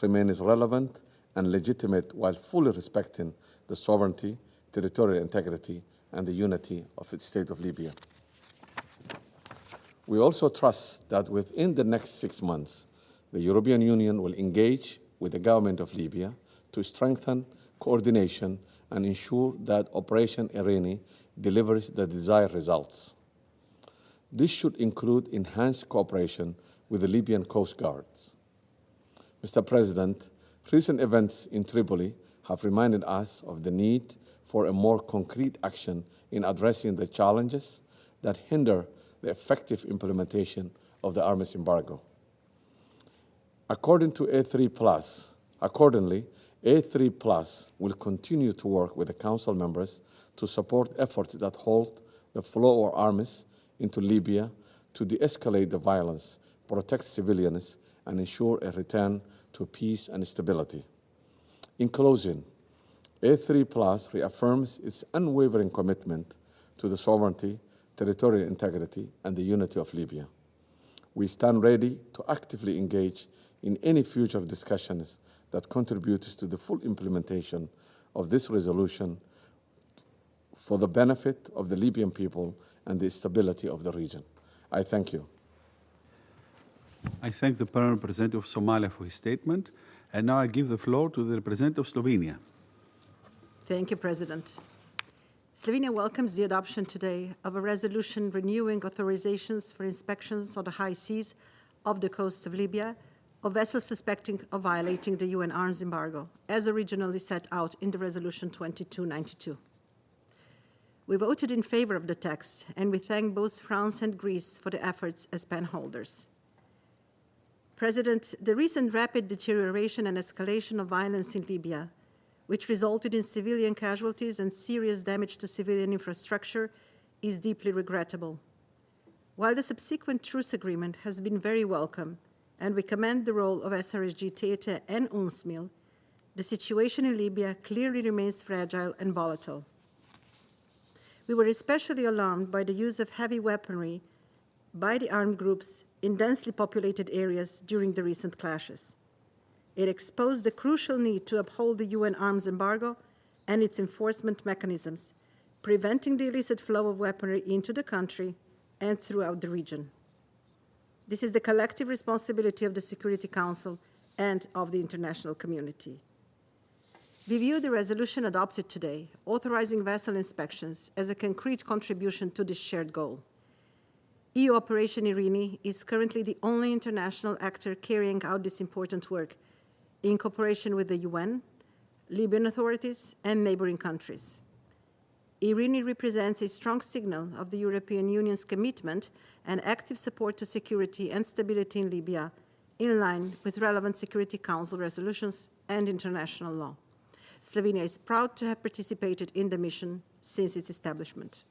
remains relevant and legitimate while fully respecting the sovereignty, territorial integrity, and the unity of the state of Libya. We also trust that within the next 6 months, the European Union will engage with the government of Libya to strengthen coordination and ensure that Operation Irene delivers the desired results. This should include enhanced cooperation with the Libyan Coast Guards. Mr. President, recent events in Tripoli have reminded us of the need for a more concrete action in addressing the challenges that hinder the effective implementation of the arms embargo. Accordingly, A3 Plus will continue to work with the Council members to support efforts that halt the flow of arms into Libya to de-escalate the violence, protect civilians, and ensure a return to peace and stability. In closing, A3 Plus reaffirms its unwavering commitment to the sovereignty, territorial integrity, and the unity of Libya. We stand ready to actively engage in any future discussions that contributes to the full implementation of this resolution for the benefit of the Libyan people and the stability of the region. I thank you. I thank the Permanent Representative of Somalia for his statement. And now I give the floor to the representative of Slovenia. Thank you, President. Slovenia welcomes the adoption today of a resolution renewing authorizations for inspections on the high seas of the coast of Libya of vessels suspecting of violating the UN arms embargo, as originally set out in the Resolution 2292. We voted in favor of the text, and we thank both France and Greece for the efforts as penholders. President, the recent rapid deterioration and escalation of violence in Libya, which resulted in civilian casualties and serious damage to civilian infrastructure, is deeply regrettable. While the subsequent truce agreement has been very welcome, and we commend the role of SRSG Tete and UNSMIL, the situation in Libya clearly remains fragile and volatile. We were especially alarmed by the use of heavy weaponry by the armed groups in densely populated areas during the recent clashes. It exposed the crucial need to uphold the UN arms embargo and its enforcement mechanisms, preventing the illicit flow of weaponry into the country and throughout the region. This is the collective responsibility of the Security Council and of the international community. We view the resolution adopted today, authorizing vessel inspections, as a concrete contribution to this shared goal. EU Operation Irene is currently the only international actor carrying out this important work in cooperation with the UN, Libyan authorities, and neighboring countries. Irene represents a strong signal of the European Union's commitment and active support to security and stability in Libya, in line with relevant Security Council resolutions and international law. Slovenia is proud to have participated in the mission since its establishment.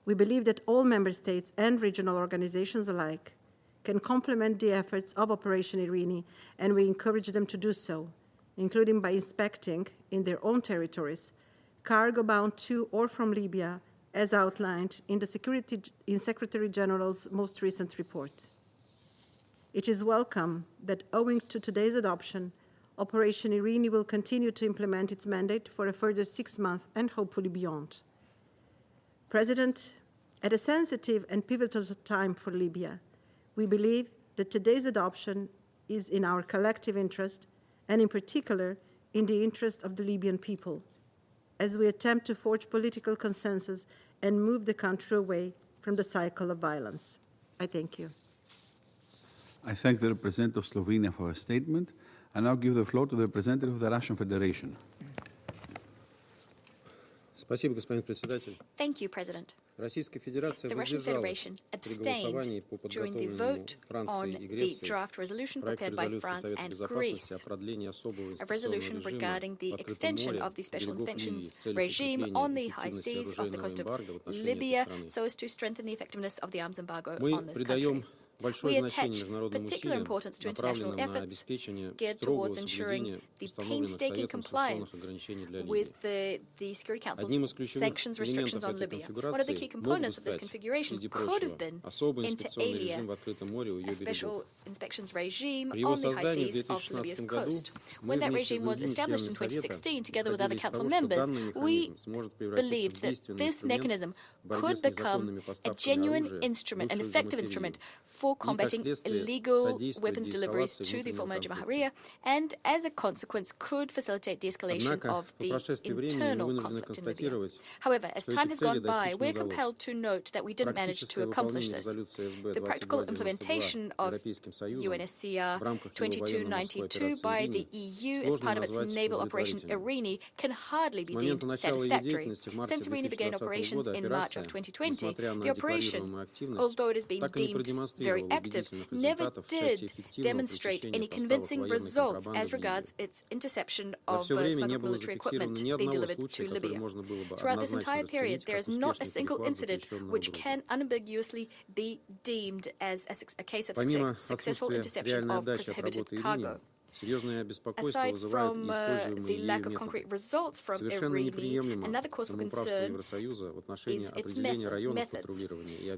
We believe that all member states and regional organizations alike can complement the efforts of Operation Irene, and we encourage them to do so, including by inspecting in their own territories cargo bound to or from Libya, as outlined in the Secretary General's most recent report. It is welcome that, owing to today's adoption, Operation Irene will continue to implement its mandate for a further 6 months and hopefully beyond. President, at a sensitive and pivotal time for Libya, we believe that today's adoption is in our collective interest, and in particular, in the interest of the Libyan people, as we attempt to forge political consensus and move the country away from the cycle of violence. I thank you. I thank the representative of Slovenia for her statement. I now give the floor to the representative of the Russian Federation. Thank you, President. The Russian Federation abstained during the vote on the draft resolution prepared by France and Greece, a resolution regarding the extension of the special inspections regime on the high seas off the coast of Libya so as to strengthen the effectiveness of the arms embargo on this country. We attach particular importance to international efforts geared towards ensuring the painstaking compliance with the Security Council's sanctions restrictions on Libya. One of the key components of this configuration could have been, inter alia, a special inspections regime on the high seas off Libya's coast. When that regime was established in 2016, together with other Council members, we believed that this mechanism could become a genuine instrument, an effective instrument for combating illegal weapons deliveries to the former Jamahiriya, and as a consequence could facilitate de-escalation of the internal conflict in Libya. However, as time has gone by, we're compelled to note that we didn't manage to accomplish this. The practical implementation of UNSCR 2292 by the EU as part of its naval operation Irene can hardly be deemed satisfactory. Since Irene began operations in March of 2020, the operation, although it has been deemed very active, never did demonstrate any convincing results as regards its interception of smuggled military equipment being delivered to Libya. Throughout this entire period, there is not a single incident which can unambiguously be deemed as a case of successful interception of prohibited cargo. Aside from the lack of concrete results from Irene, another cause for concern is its methods.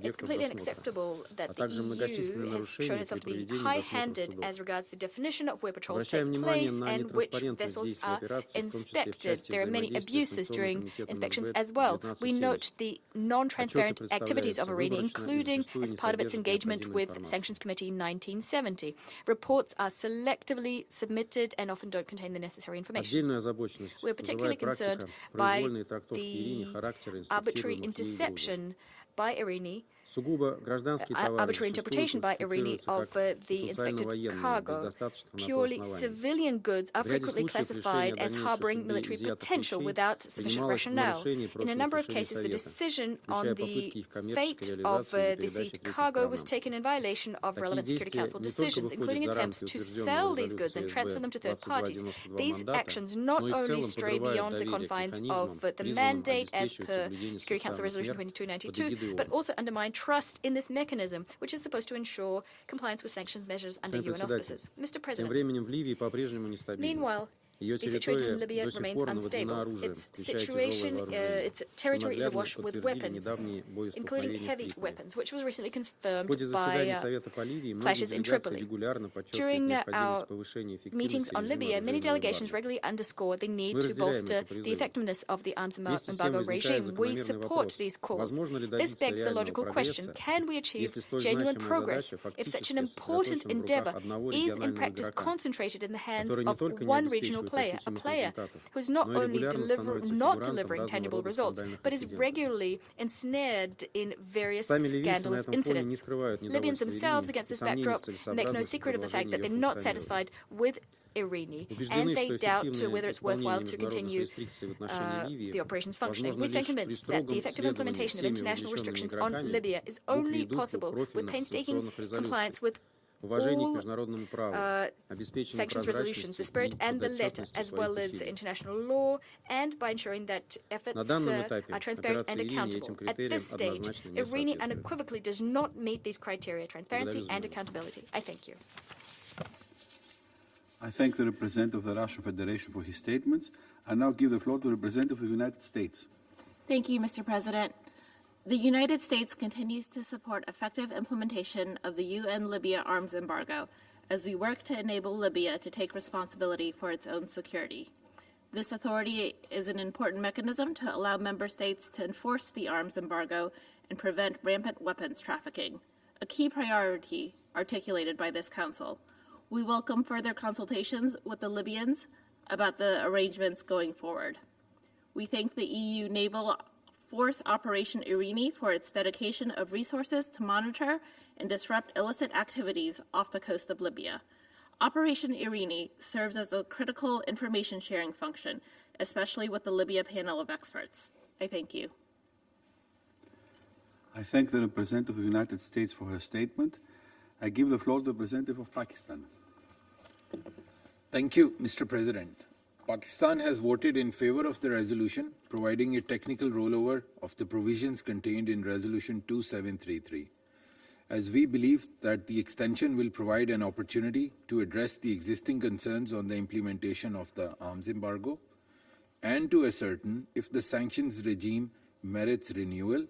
It's completely unacceptable that the EU has shown itself to be high-handed as regards the definition of where patrols take place and which vessels are inspected. There are many abuses during inspections as well. We note the non-transparent activities of Irene, including as part of its engagement with Sanctions Committee 1970. Reports are selectively submitted and often don't contain the necessary information. We're particularly concerned by the arbitrary interception by Irene, arbitrary interpretation by Irene of the inspected cargo. Purely civilian goods are frequently classified as harboring military potential without sufficient rationale. In a number of cases, the decision on the fate of the seized cargo was taken in violation of relevant Security Council decisions, including attempts to sell these goods and transfer them to third parties. These actions not only stray beyond the confines of the mandate as per Security Council Resolution 2292, but also undermine trust in this mechanism, which is supposed to ensure compliance with sanctions measures under UN auspices. Mr. President, meanwhile, the situation in Libya remains unstable. Its territory is awash with weapons, including heavy weapons, which was recently confirmed by clashes in Tripoli. During our meetings on Libya, many delegations regularly underscored the need to bolster the effectiveness of the arms embargo regime. We support these calls. This begs the logical question, can we achieve genuine progress if such an important endeavor is in practice concentrated in the hands of one regional player, a player who is not only not delivering tangible results, but is regularly ensnared in various scandalous incidents. Libyans themselves, against this backdrop, make no secret of the fact that they're not satisfied with Irene, and they doubt whether it's worthwhile to continue the operation's functioning. We stand convinced that the effective implementation of international restrictions on Libya is only possible with painstaking compliance with all sanctions resolutions, the spirit and the letter, as well as international law, and by ensuring that efforts are transparent and accountable. At this stage, Irene unequivocally does not meet these criteria, transparency and accountability. I thank you. I thank the representative of the Russian Federation for his statements. I now give the floor to the representative of the United States. Thank you, Mr. President. The United States continues to support effective implementation of the UN Libya arms embargo as we work to enable Libya to take responsibility for its own security. This authority is an important mechanism to allow member states to enforce the arms embargo and prevent rampant weapons trafficking, a key priority articulated by this Council. We welcome further consultations with the Libyans about the arrangements going forward. We thank the EU Naval Force Operation Irini for its dedication of resources to monitor and disrupt illicit activities off the coast of Libya. Operation Irini serves as a critical information sharing function, especially with the Libya panel of experts. I thank you. I thank the representative of the United States for her statement. I give the floor to the representative of Pakistan. Thank you, Mr. President. Pakistan has voted in favor of the resolution, providing a technical rollover of the provisions contained in Resolution 2733, as we believe that the extension will provide an opportunity to address the existing concerns on the implementation of the arms embargo and to ascertain if the sanctions regime merits renewal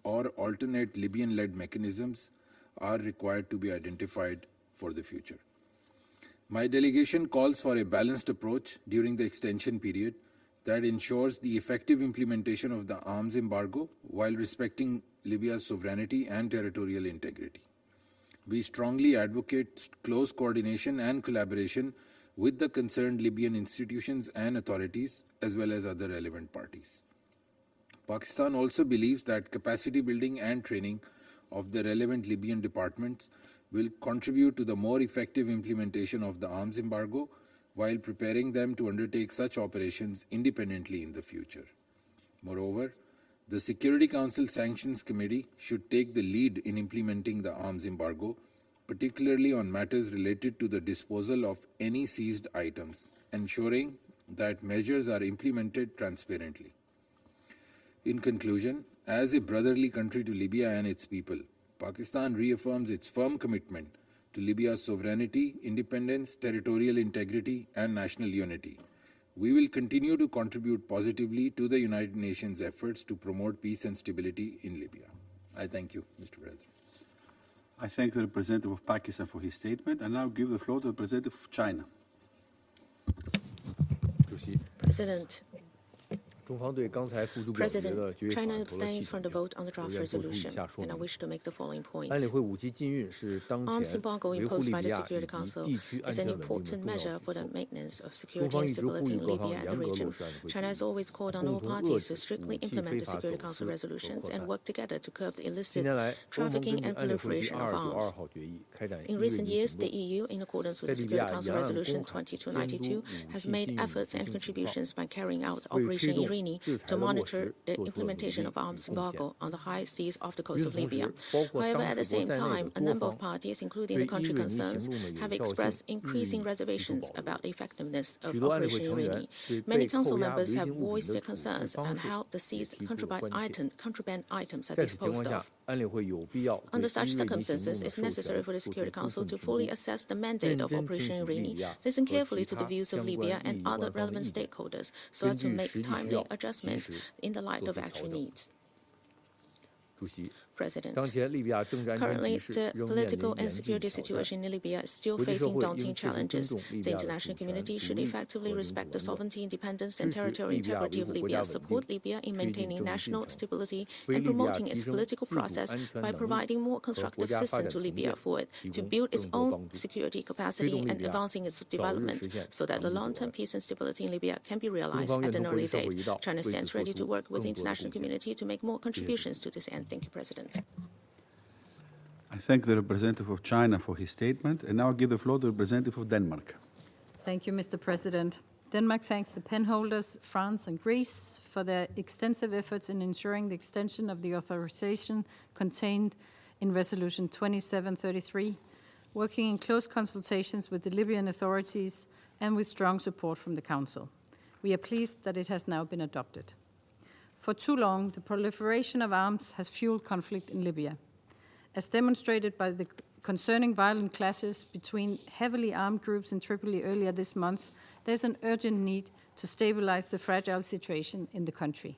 or alternate Libyan-led mechanisms are required to be identified for the future. My delegation calls for a balanced approach during the extension period that ensures the effective implementation of the arms embargo while respecting Libya's sovereignty and territorial integrity. We strongly advocate close coordination and collaboration with the concerned Libyan institutions and authorities, as well as other relevant parties. Pakistan also believes that capacity building and training of the relevant Libyan departments will contribute to the more effective implementation of the arms embargo while preparing them to undertake such operations independently in the future. Moreover, the Security Council Sanctions Committee should take the lead in implementing the arms embargo, particularly on matters related to the disposal of any seized items, ensuring that measures are implemented transparently. In conclusion, as a brotherly country to Libya and its people, Pakistan reaffirms its firm commitment to Libya's sovereignty, independence, territorial integrity, and national unity. We will continue to contribute positively to the United Nations efforts to promote peace and stability in Libya. I thank you, Mr. President. I thank the representative of Pakistan for his statement and now give the floor to the representative of China. President, China abstains from the vote on the draft resolution, and I wish to make the following points. Arms embargo imposed by the Security Council is an important measure for the maintenance of security and stability in Libya and the region. China has always called on all parties to strictly implement the Security Council resolutions and work together to curb the illicit trafficking and proliferation of arms. In recent years, the EU, in accordance with the Security Council Resolution 2292, has made efforts and contributions by carrying out Operation Irini to monitor the implementation of arms embargo on the high seas off the coast of Libya. However, at the same time, a number of parties, including the country concerns, have expressed increasing reservations about the effectiveness of Operation Irini. Many council members have voiced their concerns on how the seized contraband items are disposed of. Under such circumstances, it's necessary for the Security Council to fully assess the mandate of Operation Irini, listen carefully to the views of Libya and other relevant stakeholders, so as to make timely adjustments in the light of actual needs. President, currently the political and security situation in Libya is still facing daunting challenges. The international community should effectively respect the sovereignty, independence, and territorial integrity of Libya, support Libya in maintaining national stability and promoting its political process by providing more constructive assistance to Libya for it to build its own security capacity and advancing its development so that the long-term peace and stability in Libya can be realized at an early date. China stands ready to work with the international community to make more contributions to this end. Thank you, President. I thank the representative of China for his statement and now give the floor to the representative of Denmark. Thank you, Mr. President. Denmark thanks the penholders, France and Greece, for their extensive efforts in ensuring the extension of the authorization contained in Resolution 2733, working in close consultations with the Libyan authorities and with strong support from the Council. We are pleased that it has now been adopted. For too long, the proliferation of arms has fueled conflict in Libya. As demonstrated by the concerning violent clashes between heavily armed groups in Tripoli earlier this month, there's an urgent need to stabilize the fragile situation in the country.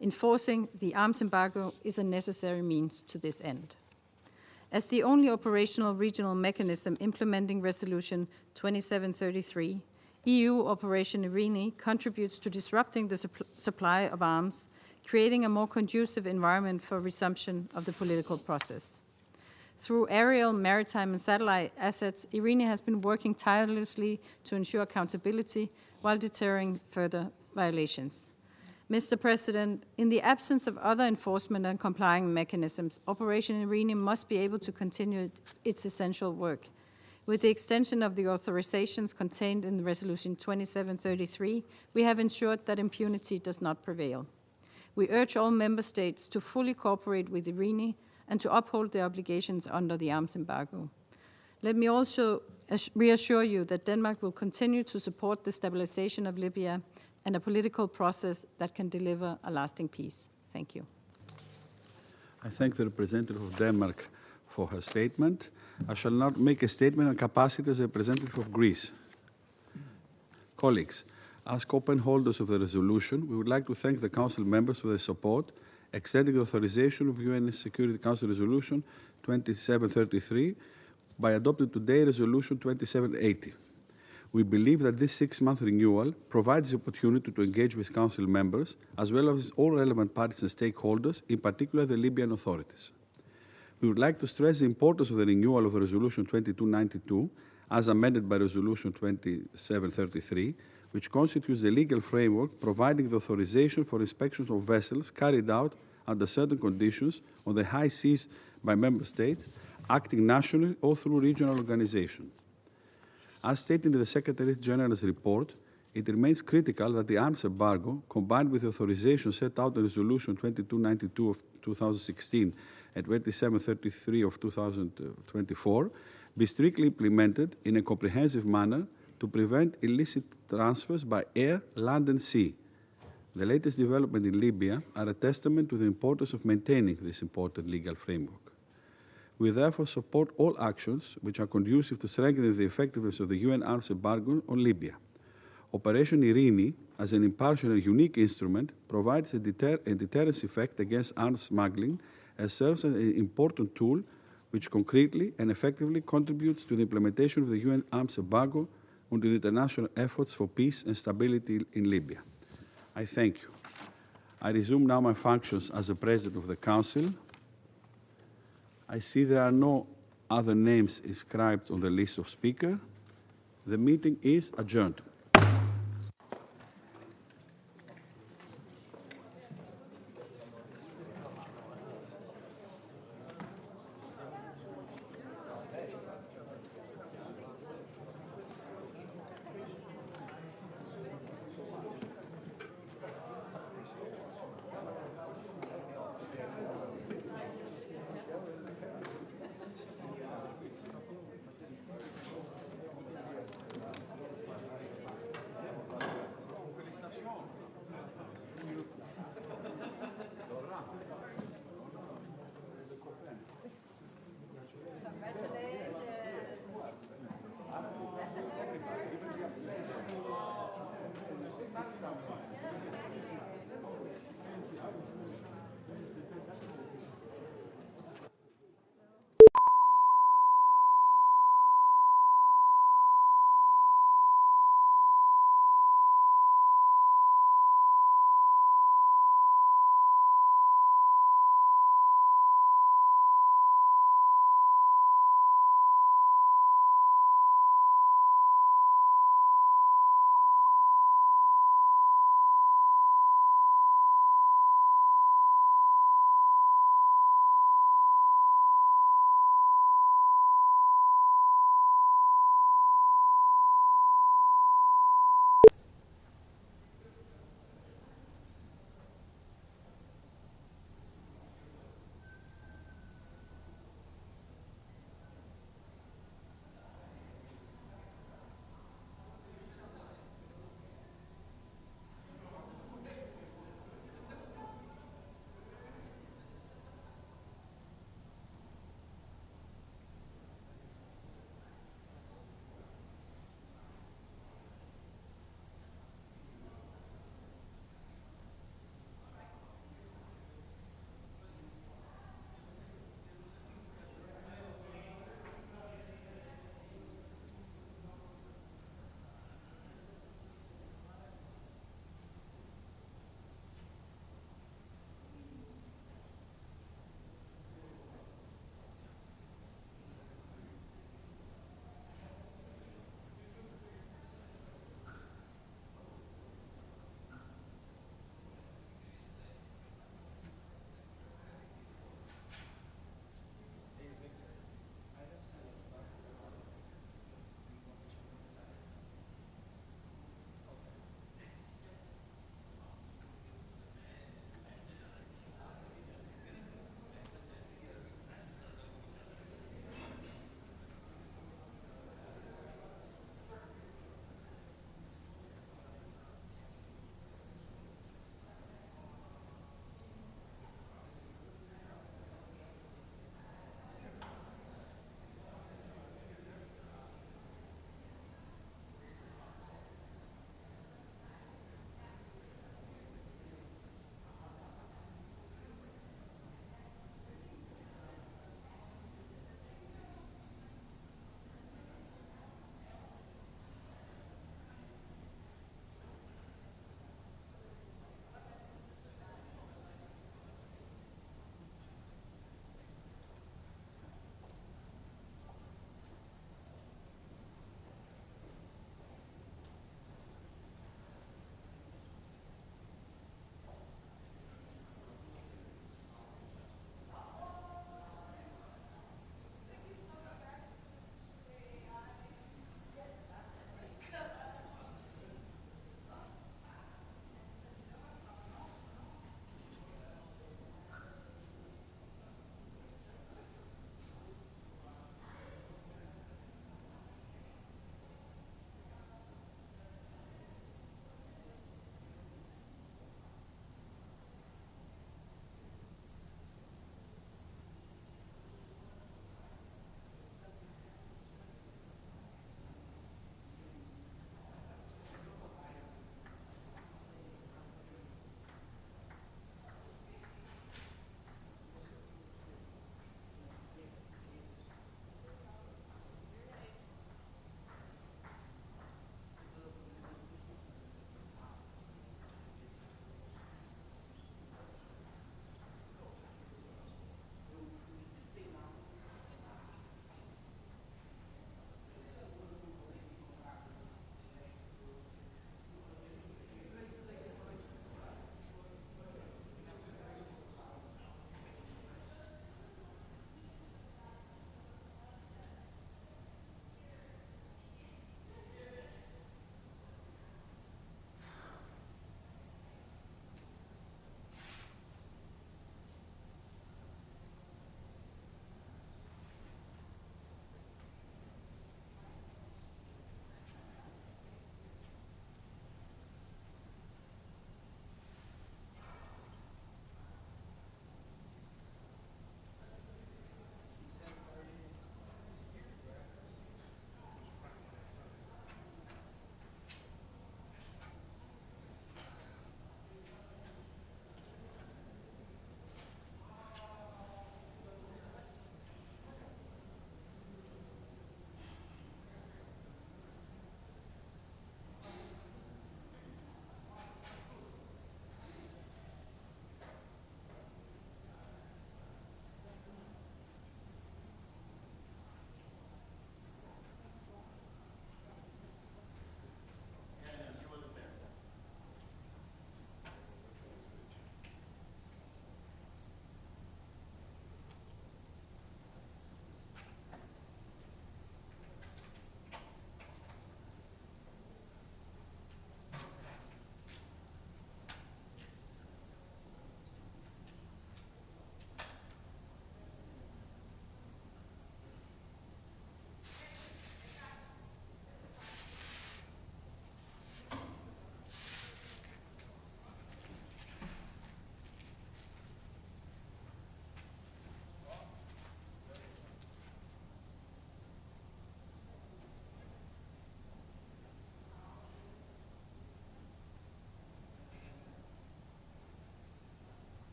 Enforcing the arms embargo is a necessary means to this end. As the only operational regional mechanism implementing Resolution 2733, EU Operation IRINI contributes to disrupting the supply of arms, creating a more conducive environment for resumption of the political process. Through aerial, maritime, and satellite assets, IRINI has been working tirelessly to ensure accountability while deterring further violations. Mr. President, in the absence of other enforcement and complying mechanisms, Operation IRINI must be able to continue its essential work. With the extension of the authorizations contained in Resolution 2733, we have ensured that impunity does not prevail. We urge all member states to fully cooperate with IRINI and to uphold their obligations under the arms embargo. Let me also reassure you that Denmark will continue to support the stabilization of Libya and a political process that can deliver a lasting peace. Thank you. I thank the representative of Denmark for her statement. I shall now make a statement on capacity as a representative of Greece. Colleagues, as co-pen holders of the resolution, we would like to thank the Council members for their support, extending the authorization of UN Security Council Resolution 2733 by adopting today Resolution 2780. We believe that this 6-month renewal provides the opportunity to engage with Council members, as well as all relevant parties and stakeholders, in particular the Libyan authorities. We would like to stress the importance of the renewal of Resolution 2292, as amended by Resolution 2733, which constitutes the legal framework providing the authorization for inspections of vessels carried out under certain conditions on the high seas by member states, acting nationally or through regional organization. As stated in the Secretary General's report, it remains critical that the arms embargo, combined with the authorization set out in Resolution 2292 of 2016 and 2733 of 2024, be strictly implemented in a comprehensive manner to prevent illicit transfers by air, land, and sea. The latest developments in Libya are a testament to the importance of maintaining this important legal framework. We therefore support all actions which are conducive to strengthening the effectiveness of the UN arms embargo on Libya. Operation IRINI, as an impartial and unique instrument, provides a deterrence effect against arms smuggling and serves as an important tool which concretely and effectively contributes to the implementation of the UN arms embargo on the international efforts for peace and stability in Libya. I thank you. I resume now my functions as the President of the Council. I see there are no other names inscribed on the list of speakers. The meeting is adjourned.